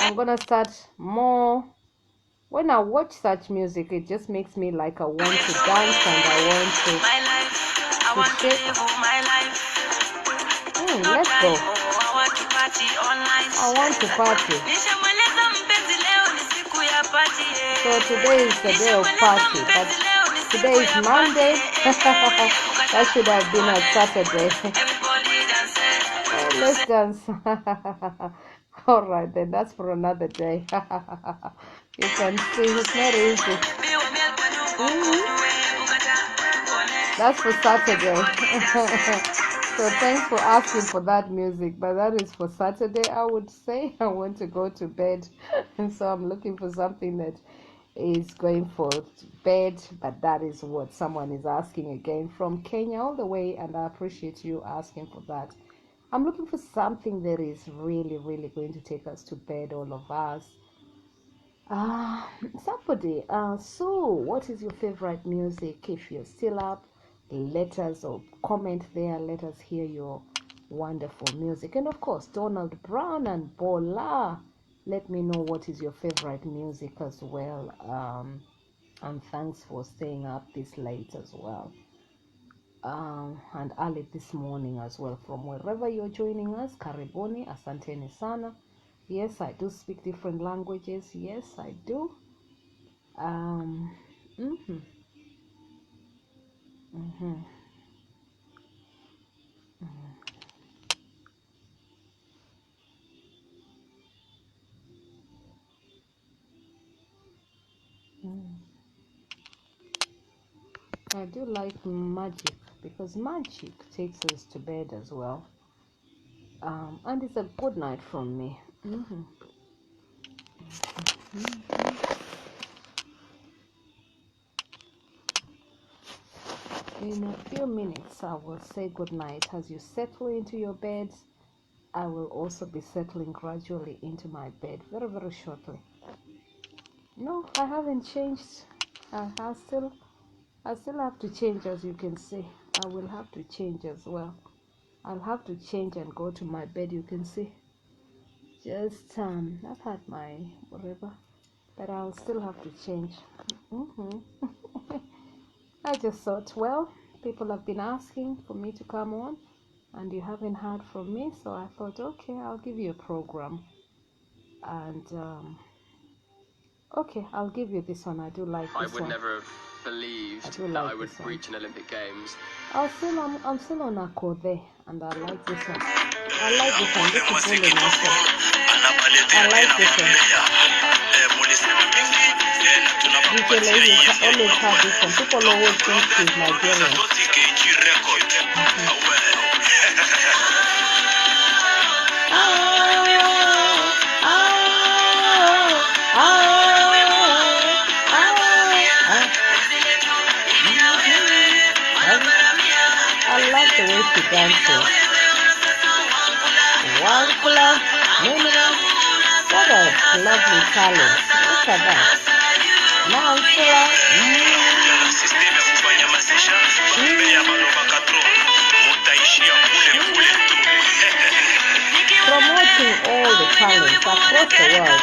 I'm gonna start more. When I watch such music, it just makes me like I want to dance and I want to shake. Let's go. I want to party. So today is the day of party, but today is Monday. That should have been a Saturday. Let's dance. All right, then that's for another day. You can see it's not easy. That's for Saturday. So thanks for asking for that music, but that is for Saturday. I would say I want to go to bed, and so I'm looking for something that is going for bed, but that is what someone is asking again from Kenya all the way, and I appreciate you asking for that. I'm looking for something that is really going to take us to bed, all of us. Somebody, so what is your favorite music? If you're still up, let us or comment there. Let us hear your wonderful music. And of course, Donald Brown and Bola, let me know what is your favorite music as well. And thanks for staying up this late as well. And early this morning as well, from wherever you're joining us. Karibuni, asanteni sana. Yes, I do speak different languages. Yes, I do. I do like magic because magic takes us to bed as well. And it's a good night from me. In a few minutes, I will say good night. As you settle into your beds, I will also be settling gradually into my bed very shortly. No, I haven't changed. I have still I still have to change, as you can see. I will have to change as well. I'll have to change and go to my bed. You can see, just I've had my whatever, but I'll still have to change. I just thought, well, people have been asking for me to come on and you haven't heard from me, so I thought, okay, I'll give you a program. And okay, I'll give you this one. I do like this one. I would never have believed that I would reach an Olympic Games. I'm still on Akode, and I like this one. I like this one. This is really nice one. I like this one. DJ Lazy always have this one. People always think she's Nigerian. I love the way she dances. Wangula, Mimina, what a lovely talent. Look at that. Nansula, promoting all the talents across the world.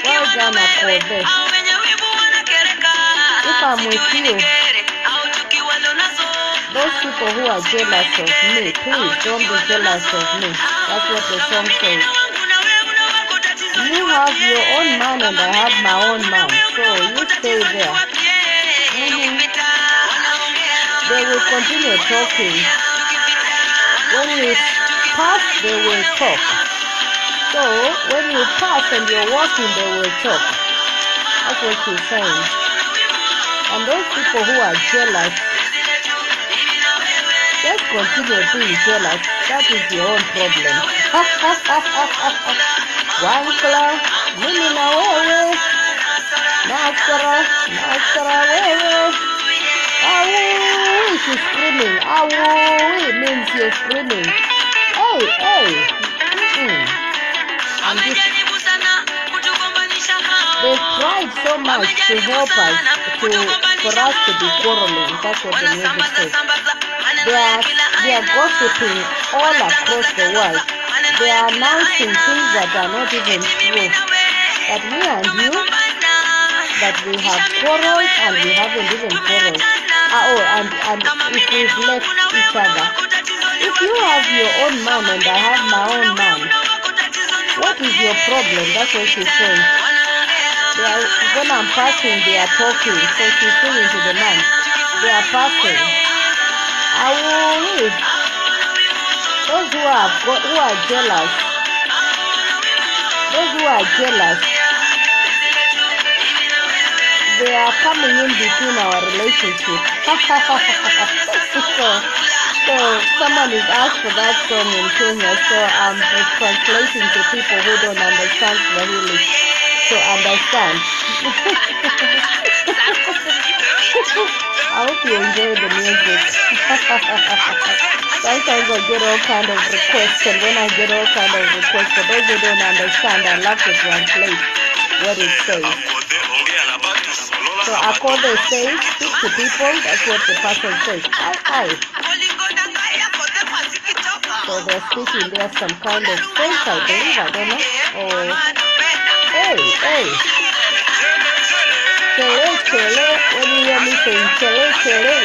Well done, Akode. If I'm with you, those people who are jealous of me, please don't be jealous of me. That's what the song says. You have your own man and I have my own man, so you stay there. They will continue talking. When you pass, they will talk. So when you pass and you're walking, they will talk. That's what she's saying. And those people who are jealous, just continue being jealous. That is your own problem. Wankla, Mimina wewe, Nasara wewe. Awoo, she's screaming. Awoo, means you're screaming. Hey. And they tried so much to help us, for us to be quarreling. That's what the music says. They are gossiping all across the world. They are announcing things that are not even true. That me and you, that we have quarreled and we haven't even quarreled. And if we've left each other. If you have your own man and I have my own man, what is your problem? That's what she's saying. When I'm passing, they are talking. So she's singing to the man. They are passing. Those who are jealous, they are coming in between our relationship. So someone is asked for that song in Kenya, so I'm translating to people who don't understand Swahili to understand. I hope you enjoy the music. Sometimes I get all kind of requests, and when I get all kind of requests, for those who don't understand, I love to translate what it says. So Akode says, speak to people, that's what the person says. Hi. So they're speaking, there's some kind of sense, I believe, I don't know. Hey. Chele, when you hear me saying chele,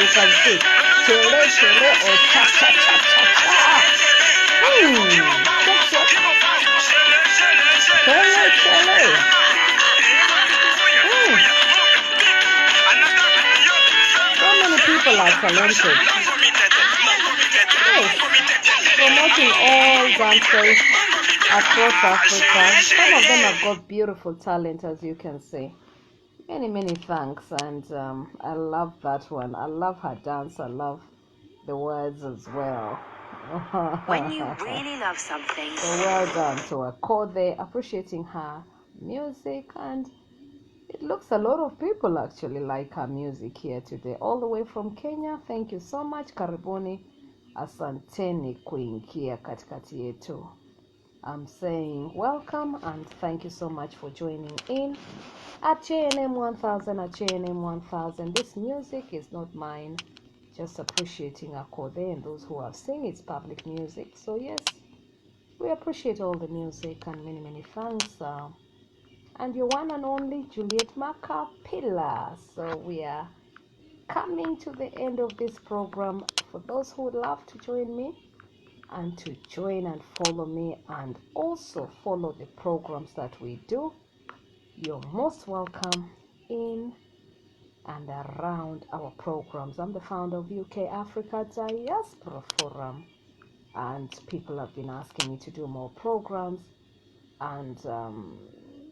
you can see chele or cha. Chele. So many people are talented. Yes. Promoting all dancers across Africa. Some of them have got beautiful talent, as you can see. Many thanks, and I love that one. I love her dance. I love the words as well. When you really love something. So well done to Akode, appreciating her music, and it looks a lot of people actually like her music here today, all the way from Kenya. Thank you so much. Karibuni, asanteni kuingia katikati yetu. I'm saying welcome and thank you so much for joining in at JNM 1000. At JNM 1000, this music is not mine, just appreciating Akode and those who have seen it's public music. So yes, we appreciate all the music and many thanks. And your one and only Juliet Macapilla. So we are coming to the end of this program. For those who would love to join me and to join and follow me and also follow the programs that we do, you're most welcome in and around our programs. I'm the founder of UK Africa Diaspora Forum, and people have been asking me to do more programs, and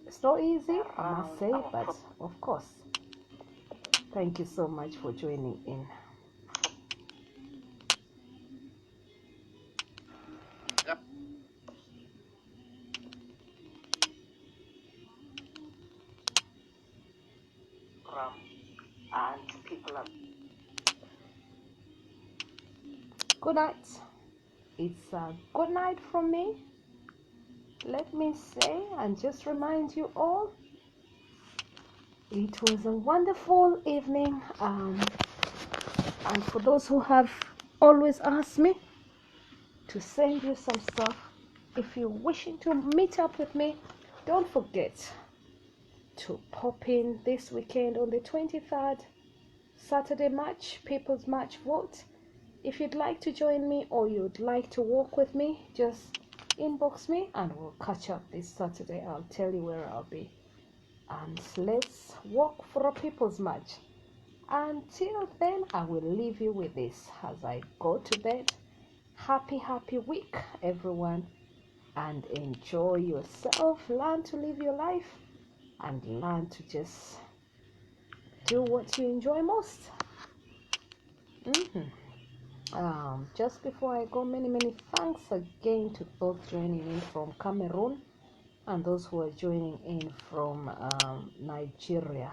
it's not easy, I must say, but of course, thank you so much for joining in. And people are good night. It's a good night from me. Let me say and just remind you all, it was a wonderful evening. And for those who have always asked me to send you some stuff, if you're wishing to meet up with me, don't forget to pop in this weekend on the 23rd, Saturday March, People's March Vote. If you'd like to join me or you'd like to walk with me, just inbox me and we'll catch up this Saturday. I'll tell you where I'll be. And let's walk for a People's March. Until then, I will leave you with this as I go to bed. Happy week, everyone, and enjoy yourself. Learn to live your life and learn to just do what you enjoy most. Just before I go, many thanks again to those joining in from Cameroon and those who are joining in from Nigeria.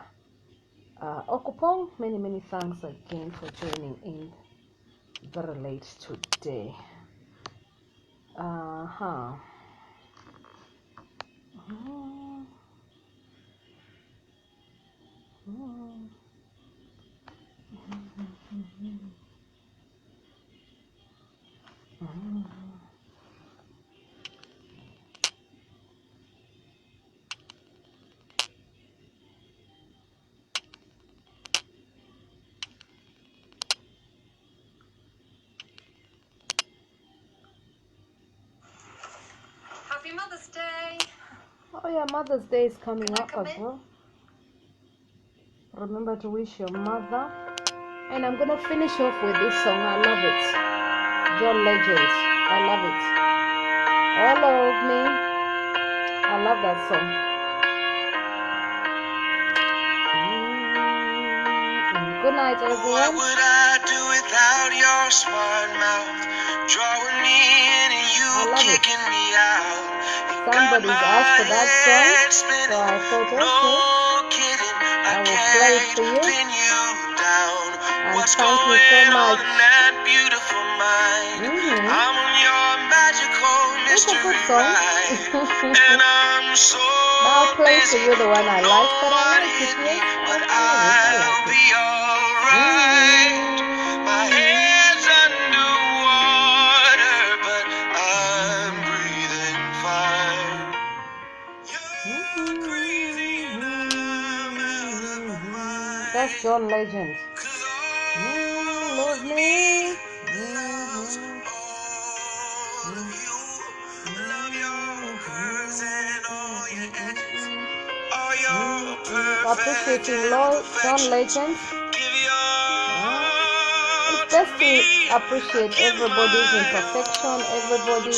Okupong, many thanks again for joining in very late today. Happy Mother's Day. Oh yeah, Mother's Day is coming up as well. Remember to wish your mother. And I'm gonna finish off with this song. I love it. John Legend. I love it. All of me. I love that song. Good night, everyone. What would I do without your smart mouth? Drawing me in and you kicking me out. Somebody's asked for that song, so I thought, okay, I will play it for you. And thank you so much. It's a good song. I'll play for you the one I like, but I like it, yes. I like it. My head's underwater, but I'm breathing fine. You're crazy and I'm out of my mind. That's John Legend. Love me. Appreciating John Legend. It's best to appreciate everybody's imperfection, everybody,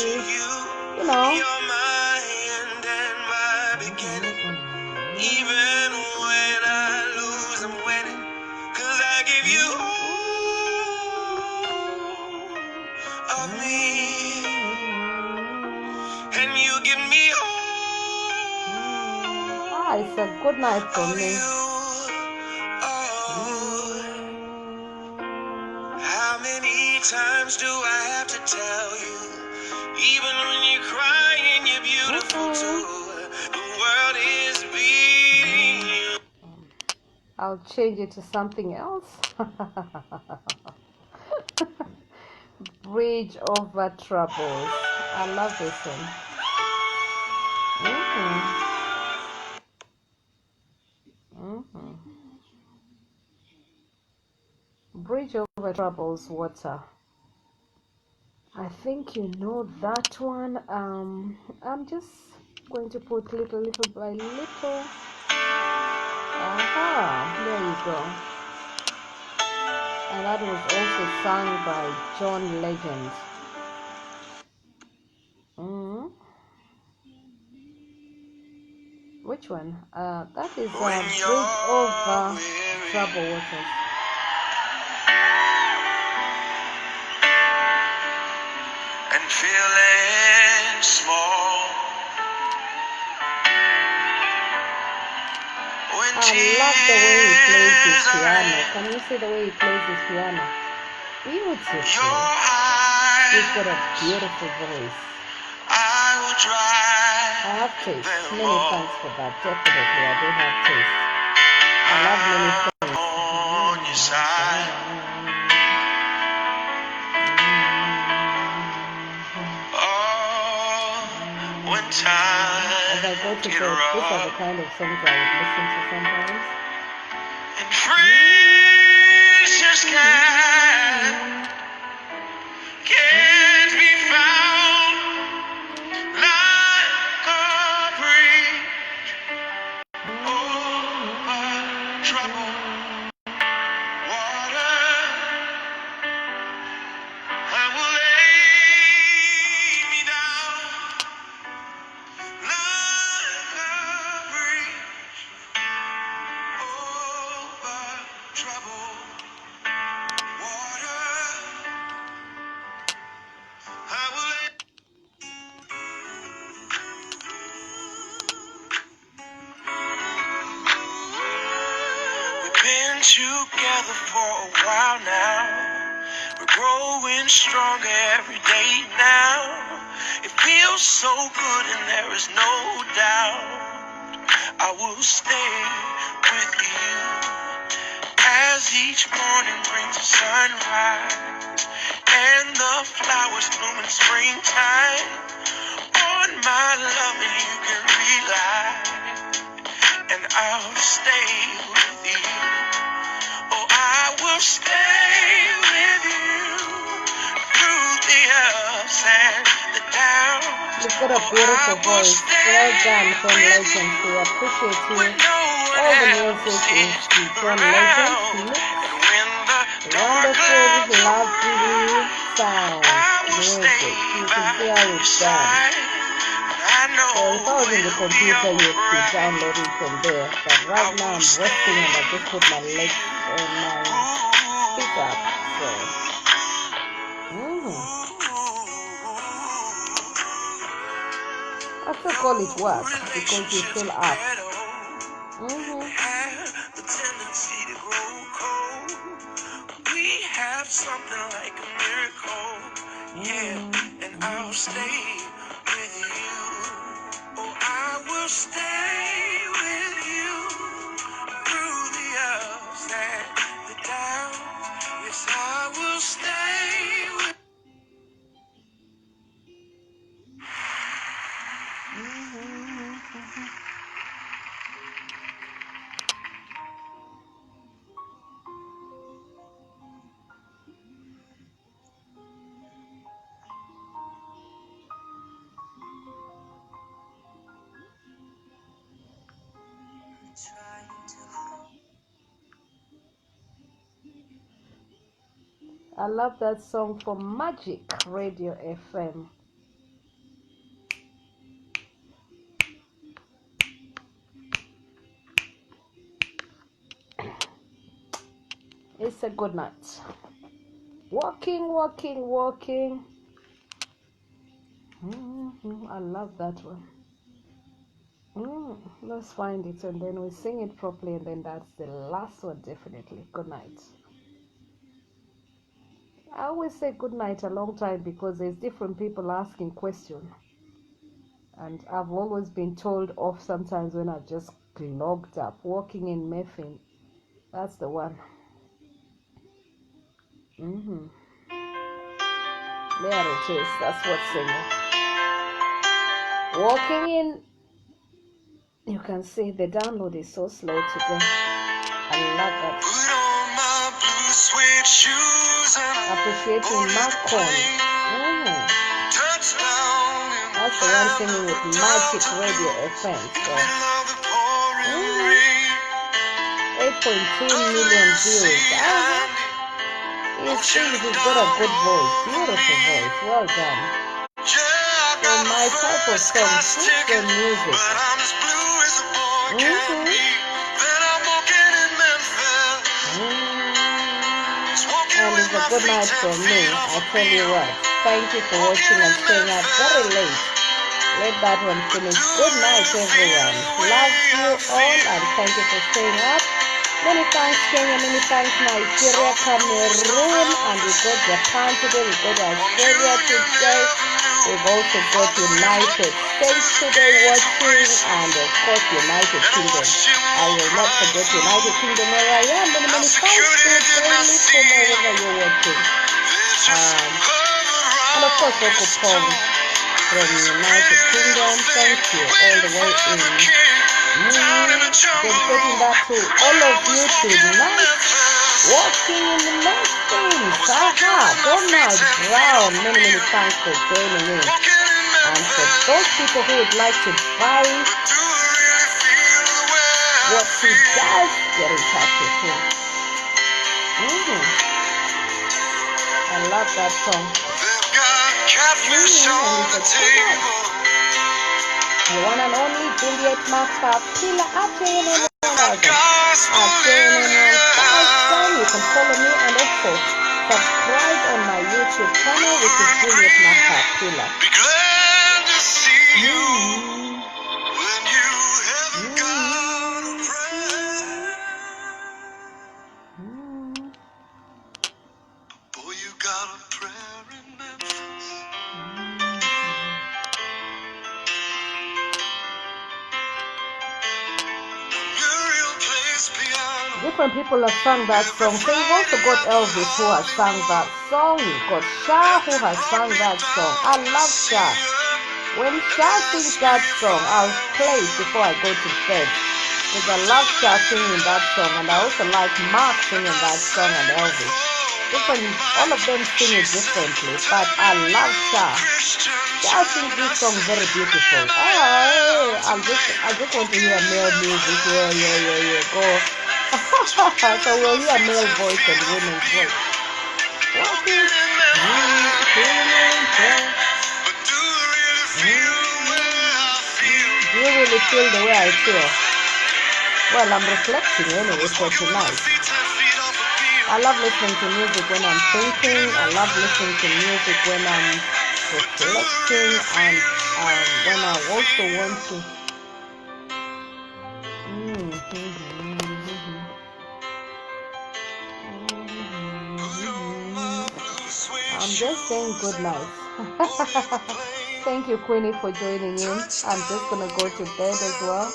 you know. Even when I lose, I'm winning, 'cause I give you all of me, and you give me all. It's a good night for me. How many times do I have to tell you? Even when you're crying, you're I'll change it to something else. Bridge Over Troubles. I love this one. Bridge Over Troubles Water. I think you know that one. I'm just going to put little by little. There you go. And that was also sung by John Legend. Which one? That is Bridge Over Troubled Waters. And feeling small. I love the way he plays his piano. Can you see the way he plays his piano? Beautiful. He's got a beautiful voice. I have taste. Many thanks for that. Definitely, I do have taste. I love many things. On your side. When time as I go to bed, these are the kind of songs I would listen to sometimes. And freeze your sky can't be found like a bridge over troubled water. I will lay me down like a bridge over troubled water. I will lay. We've been together for a while now. We're growing stronger every day now. It feels so good and there is no doubt I will stay with you as each morning brings a sunrise and the flowers bloom in springtime. On my love and you can rely, and I'll stay with you. Oh, I will stay with you through the ups and the downs. You've got a beautiful voice. Well done, John Legend. We appreciate you. All the music is to John Legend. Wonderful, lovely sound music. You can hear it done. So if I was in the computer, you'd be downloading from there. But right now I'm resting and I just put my legs on my feet up. So, I still call it work because you're still up. The tendency to grow cold. We have something like a miracle. Yeah, and I'll stay with you. Oh, I will stay with you through the ups and the downs. Yes, I will stay with I love that song from Magic Radio FM. It's a good night. Walking. I love that one. Let's find it and then we sing it properly, and then that's the last one. Definitely. Good night. I always say good night a long time because there's different people asking questions, and I've always been told off sometimes when I've just clogged up walking in Mefin. That's the one. There it is. That's what's singing. Walking in. You can see the download is so slow today. I love that. Appreciating Macon. That's the one singing with Magic Radio FM. So 8.2 million views. He sings, he's got a good voice, beautiful voice, well done. So my type of song, sweet the music. And it's a good night for me, I tell you what. Thank you for watching and staying up very late. Let that one finish. Good night everyone. Love you all and thank you for staying up. Many thanks Kenya, many thanks Nigeria, Cameroon, and we got Japan today, we got Australia today, we've also got United States today watching, and of course United Kingdom. I will not forget United Kingdom where I am. Many thanks to daily from wherever you're watching. And of course Roko Pong from United Kingdom, thank you all the way in. Dedicating that to all of you tonight, walking in the mountains. Donald Brown, many thanks for joining in. And for those people who would like to buy what he does, get in touch with him. I love that song. The one and only Juliet Master Pila Aten. You can follow me and also subscribe on my YouTube channel, which is Juliet Master Pila. Be glad to see you when you have got a prayer. Boy, you got a prayer in Memphis. Different people have sung that song. So you've also got Elvis who has sung that song. You've got Shah who has sung that song. I love Shah. When Shah sings that song, I'll play it before I go to bed. Because I love Shah singing that song. And I also like Mark singing that song and Elvis. All of them sing it differently. But I love Shah. Shah sings this song very beautiful. I just want to hear male music. Yeah. Go. So we'll hear male voice and women's voice. Do you really feel the way I feel? Well, I'm reflecting anyway for tonight. I love listening to music when I'm thinking. I love listening to music when I'm reflecting, and when I also want to. I'm just saying good night. Thank you, Queenie, for joining in. I'm just gonna go to bed as well.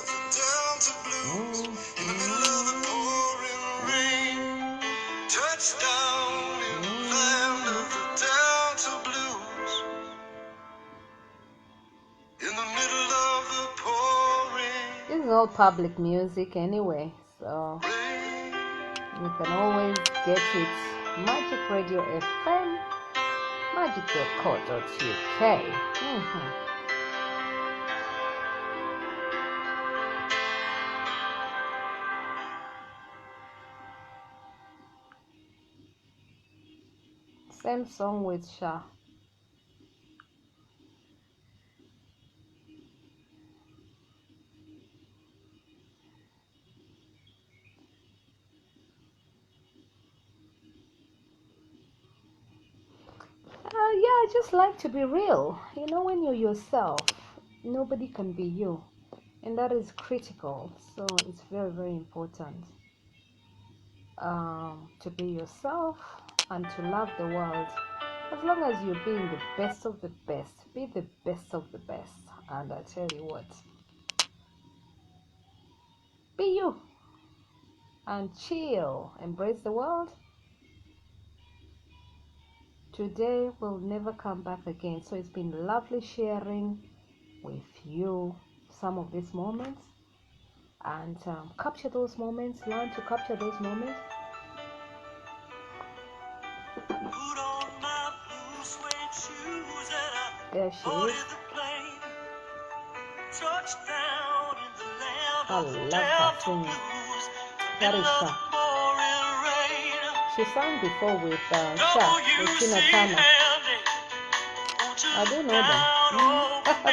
This is all public music anyway, so you can always get it. Magic Radio FM, magic.co.uk. Same song with Shah. I just like to be real. You know, when you're yourself, nobody can be you. And that is critical. So it's very, very important to be yourself and to love the world. As long as you're being the best of the best, be the best of the best. And I tell you what, be you. and chill. Embrace the world. Today will never come back again. So it's been lovely sharing with you some of these moments, and capture those moments, learn to capture those moments. There she is. I love her singing. That is Sha. She sang before with Sha, with Tina Turner. I do know them.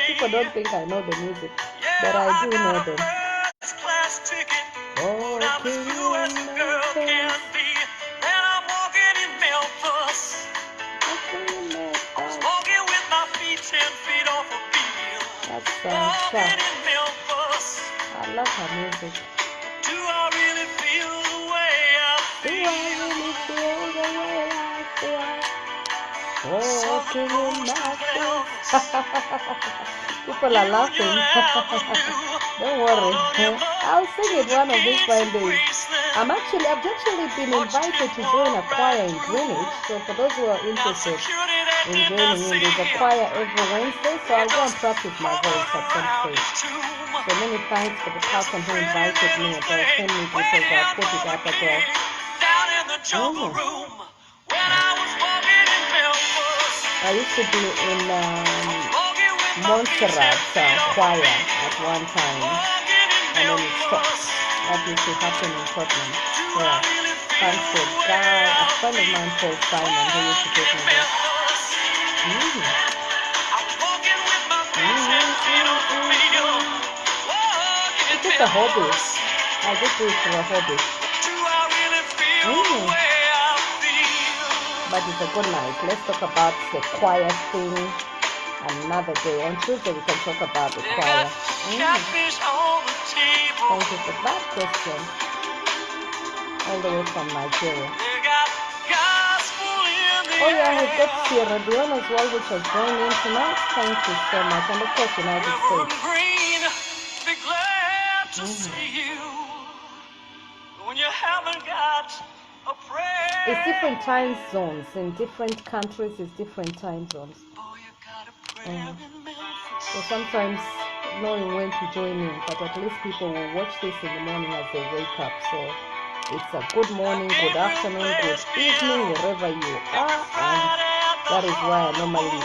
People don't think I know the music, but I do know them. That's Sha. I love her music. Do I really feel the way I feel? Walking in my people are laughing. Don't worry. I'll sing it one of these fine days. I've actually been invited to join a choir in Greenwich. So for those who are interested in joining in, there's a choir every Wednesday. So I'll go and practice my voice at some stage. So many thanks for the person who invited me, and they'll send me because I'll put it up as well. I used to be in Montserrat choir at one time, and then it stopped. That used to happen in Tottenham. Yeah, Hampstead guy, a friend of mine called Simon, who used to take me there. It's just a hobby. I just do it for a hobby. But it's a good night. Let's talk about the choir thing another day. On Tuesday we can talk about the choir. Thank you for that question. All the way from Nigeria. Oh yeah, we've got Sierra Leone as well, which has joined in tonight. Thank you so much. And of course United States. It's different time zones. In different countries, it's different time zones. So sometimes knowing when to join in, but at least people will watch this in the morning as they wake up. So it's a good morning, good afternoon, good evening, wherever you are. And that is why I normally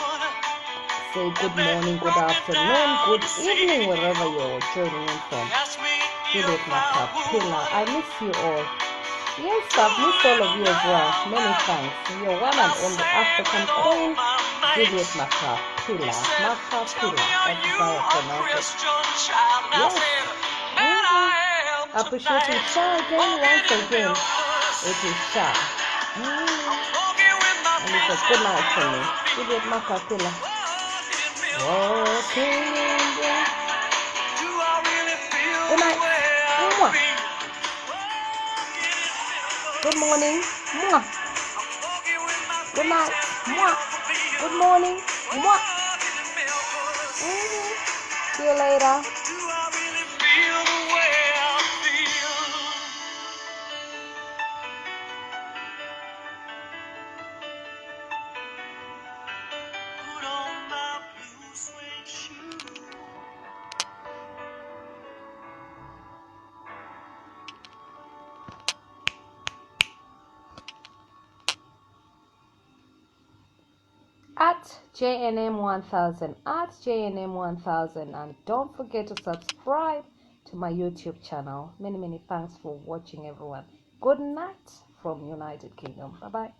say good morning, good afternoon, good evening, wherever you're joining in from. Juliet Macapilla, I miss you all. Yes, I've missed all of you as well. Many thanks. You're one and only African queen, Juliet Macapilla. That's how I pronounce it. Yes. Appreciating Sha again, once again. It is Sha. And it's a good night for me. Juliet Macapilla. Walking in the... Good night. Good morning. Good night. Good morning. See you later. At JNM1000, at JNM1000, and don't forget to subscribe to my YouTube channel. Many thanks for watching, everyone. Good night from United Kingdom. Bye bye.